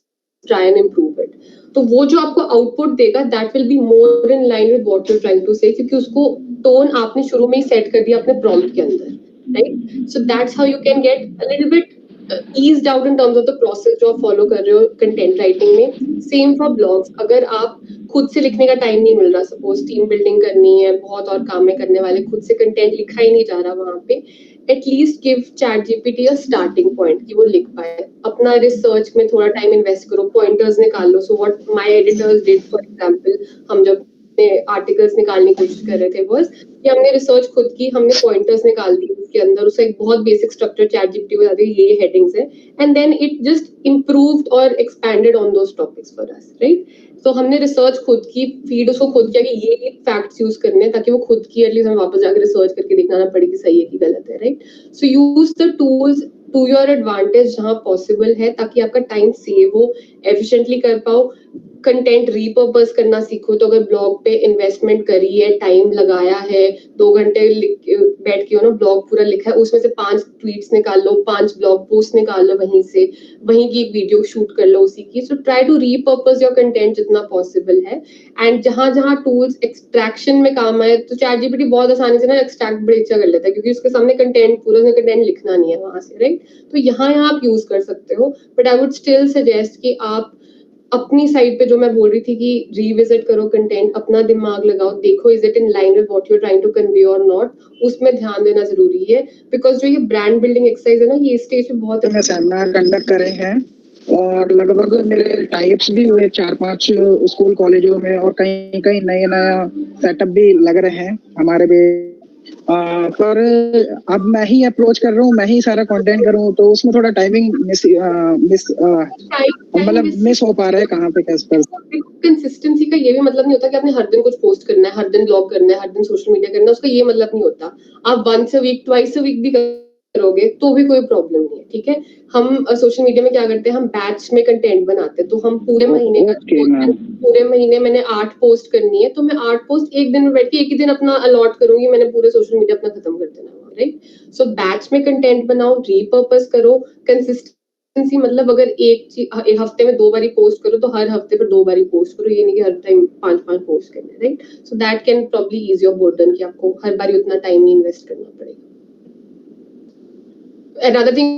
try and improve it. तो वो जो आपको output देगा that will be more in line with what you are trying to से, क्योंकि उसको tone आपने शुरू में ही सेट कर दिया अपने प्रॉम्प्ट के अंदर, right. So that's how you can get a little bit eased out in terms of the process जो आप फॉलो कर रहे हो कंटेंट राइटिंग में. Same for blogs. अगर आप खुद से लिखने का टाइम नहीं मिल रहा, सपोज टीम बिल्डिंग करनी है, बहुत और काम है करने वाले, खुद से कंटेंट लिखा ही नहीं जा रहा वहां पे, एटलीस्ट गिव चैट जीपीटी अ स्टार्टिंग पॉइंट कि वो लिख पाए. अपना रिसर्च में थोड़ा टाइम इन्वेस्ट करो, पॉइंटर्स निकाल लो. So what my editors did for example, हम जब आर्टिकल्स निकालने की कोशिश कर रहे थे बस कि हमने रिसर्च खुद की, हमने पॉइंटर्स निकाल दिए उसके अंदर, उसका एक बहुत बेसिक स्ट्रक्चर चैट जीपीटी को बता दी ये हेडिंग्स है, and then it just improved और expanded on those topics for us, right. तो हमने रिसर्च खुद की, फीड उसको खुद किया कि ये फैक्ट्स यूज करने हैं, ताकि वो खुद की एटलीस्ट हमें वापस जाकर रिसर्च करके देखना ना पड़े कि सही है कि गलत है, right. So use the tools to your advantage जहाँ पॉसिबल है, ताकि आपका टाइम सेव हो, एफिशिएंटली कर पाओ। कंटेंट रीपर्पस करना सीखो। तो अगर ब्लॉग पे इन्वेस्टमेंट करी है, टाइम लगाया है, 2 घंटे बैठ के ब्लॉग पूरा लिखा है, उसमें से 5 ट्वीट्स निकाल लो, 5 ब्लॉग पोस्ट निकाल लो, वहीं की एक वीडियो शूट कर लो उसी की। So try to repurpose your content जितना पॉसिबल है। एंड जहां जहां टूल्स एक्सट्रैक्शन में काम आए, तो चैट जीपीटी बहुत आसानी से ना एक्सट्रैक्ट बड़े अच्छा कर लेता है, क्योंकि उसके सामने कंटेंट पूरा कंटेंट लिखना नहीं है वहां से, राइट? तो यहाँ आप यूज कर सकते हो। But I would still suggest कि आप अपनी साइड पे, जो मैं बोल रही थी कि रिविजिट करो कंटेंट, अपना दिमाग लगाओ, देखो is it in line with what you are trying to convey or not, उसमें ध्यान देना जरूरी है। बिकॉज जो ये ब्रांड बिल्डिंग एक्सरसाइज है ना, ये स्टेज पे बहुत मैं सेमिनार कंडक्ट करे हैं और लगभग मेरे टाइप्स भी हुए 4-5 स्कूल कॉलेजों में, और कहीं कहीं नए नया सेटअप भी लग रहे हैं हमारे भी। पर अब मैं ही अप्रोच कर रहा हूँ, मैं ही सारा कंटेंट करूँ, तो उसमें थोड़ा टाइमिंग मतलब मिस हो पा रहा है कहाँ पे कैसे कर। कंसिस्टेंसी का ये भी मतलब नहीं होता कि आपने हर दिन कुछ पोस्ट करना है, हर दिन ब्लॉग करना है, हर दिन सोशल मीडिया करना है, उसका ये मतलब नहीं होता। आप once a week, twice a week भी करोगे तो भी कोई प्रॉब्लम नहीं है, ठीक है? हम सोशल मीडिया में क्या करते हैं, हम बैच में कंटेंट बनाते हैं। तो हम पूरे महीने का पूरे महीने मैंने 8 पोस्ट करनी है, तो मैं 8 पोस्ट एक दिन में बैठ के एक ही दिन अपना अलॉट करूंगी, मैंने पूरे सोशल मीडिया अपना खत्म कर देना, राइट? सो बैच में कंटेंट बनाओ, रीपर्पस करो, कंसिस्टेंसी मतलब अगर एक हफ्ते में 2 बारी पोस्ट करो, तो हर हफ्ते पर 2 बारी पोस्ट करो, ये नहीं कि हर टाइम 5-5 पोस्ट करने, right? So that can probably ease your burden, कि आपको हर बारी उतना टाइम नहीं इन्वेस्ट करना पड़ेगा। Another thing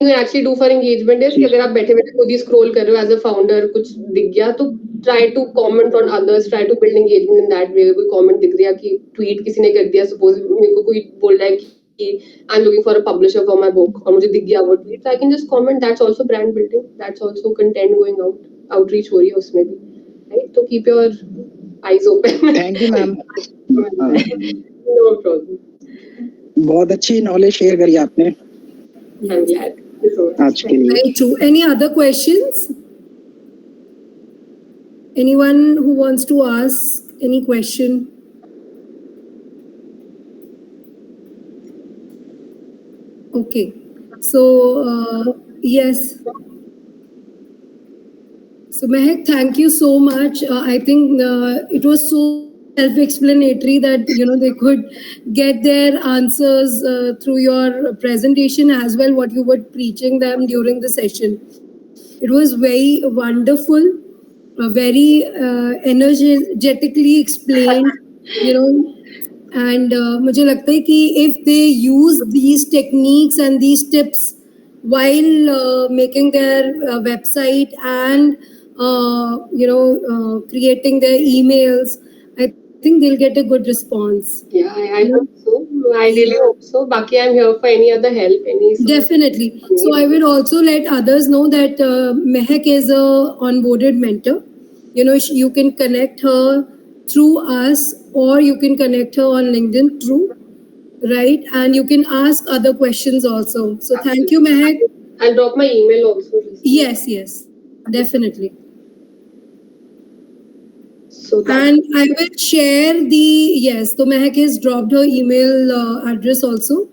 you can actually do for engagement is कि अगर आप बैठे बैठे खुद ही स्क्रॉल कर रहे हो एज अ फाउंडर, कुछ दिख गया तो try to comment on others, try to build engagement in that way. कोई कमेंट दिख गया कि ट्वीट किसी ने कर दिया, सपोज मेरे को कोई बोल रहा है कि I am looking for a publisher for my book, और मुझे दिख गया वो tweet, I can just comment. That's also brand building, that's also content going out, outreach हो रही है उसमें भी, राइट? तो keep your eyes open. Thank you ma'am, no problem, बहुत अच्छी नॉलेज शेयर करी आपने आई एम ग्लैड आज के लिए। Very true. Any other questions? Anyone who wants to ask any question? Okay. So, yes. So, Mehak, thank you so much. I think it was so self-explanatory that they could get their answers through your presentation as well, what you were preaching them during the session. It was very wonderful, very energetically explained, and मुझे लगता है कि if they use these techniques and these tips while making their website and creating their emails, I think they'll get a good response. Yeah, I hope so. I really hope so. Baki, I'm here for any other help, any support. Definitely. So I will also let others know that Mehak is a onboarded mentor. You can connect her through us, or you can connect her on LinkedIn through, right? And you can ask other questions also. So thank you, Mehak. I'll drop my email also. Yes, definitely. So And I will share so Mehak has dropped her email address also.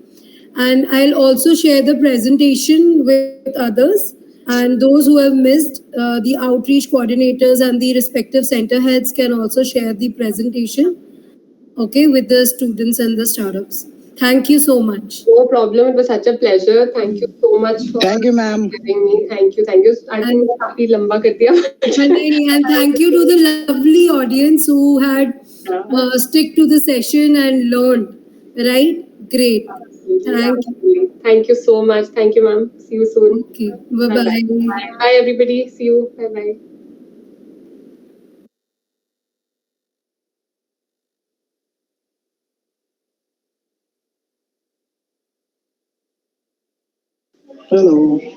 And I'll also share the presentation with others. And those who have missed, the outreach coordinators and the respective center heads can also share the presentation, okay, with the students and the startups. Thank you so much. No problem. It was such a pleasure. Thank you so much for thank you ma'am, having me. Thank you. I think मैं काफी लंबा कर दिया. And thank you to the lovely audience who had stick to the session and learned, right? Great. Thank you. Thank you so much. Thank you, ma'am. See you soon. Okay. Bye-bye. Bye, everybody. See you. Bye-bye. Hello.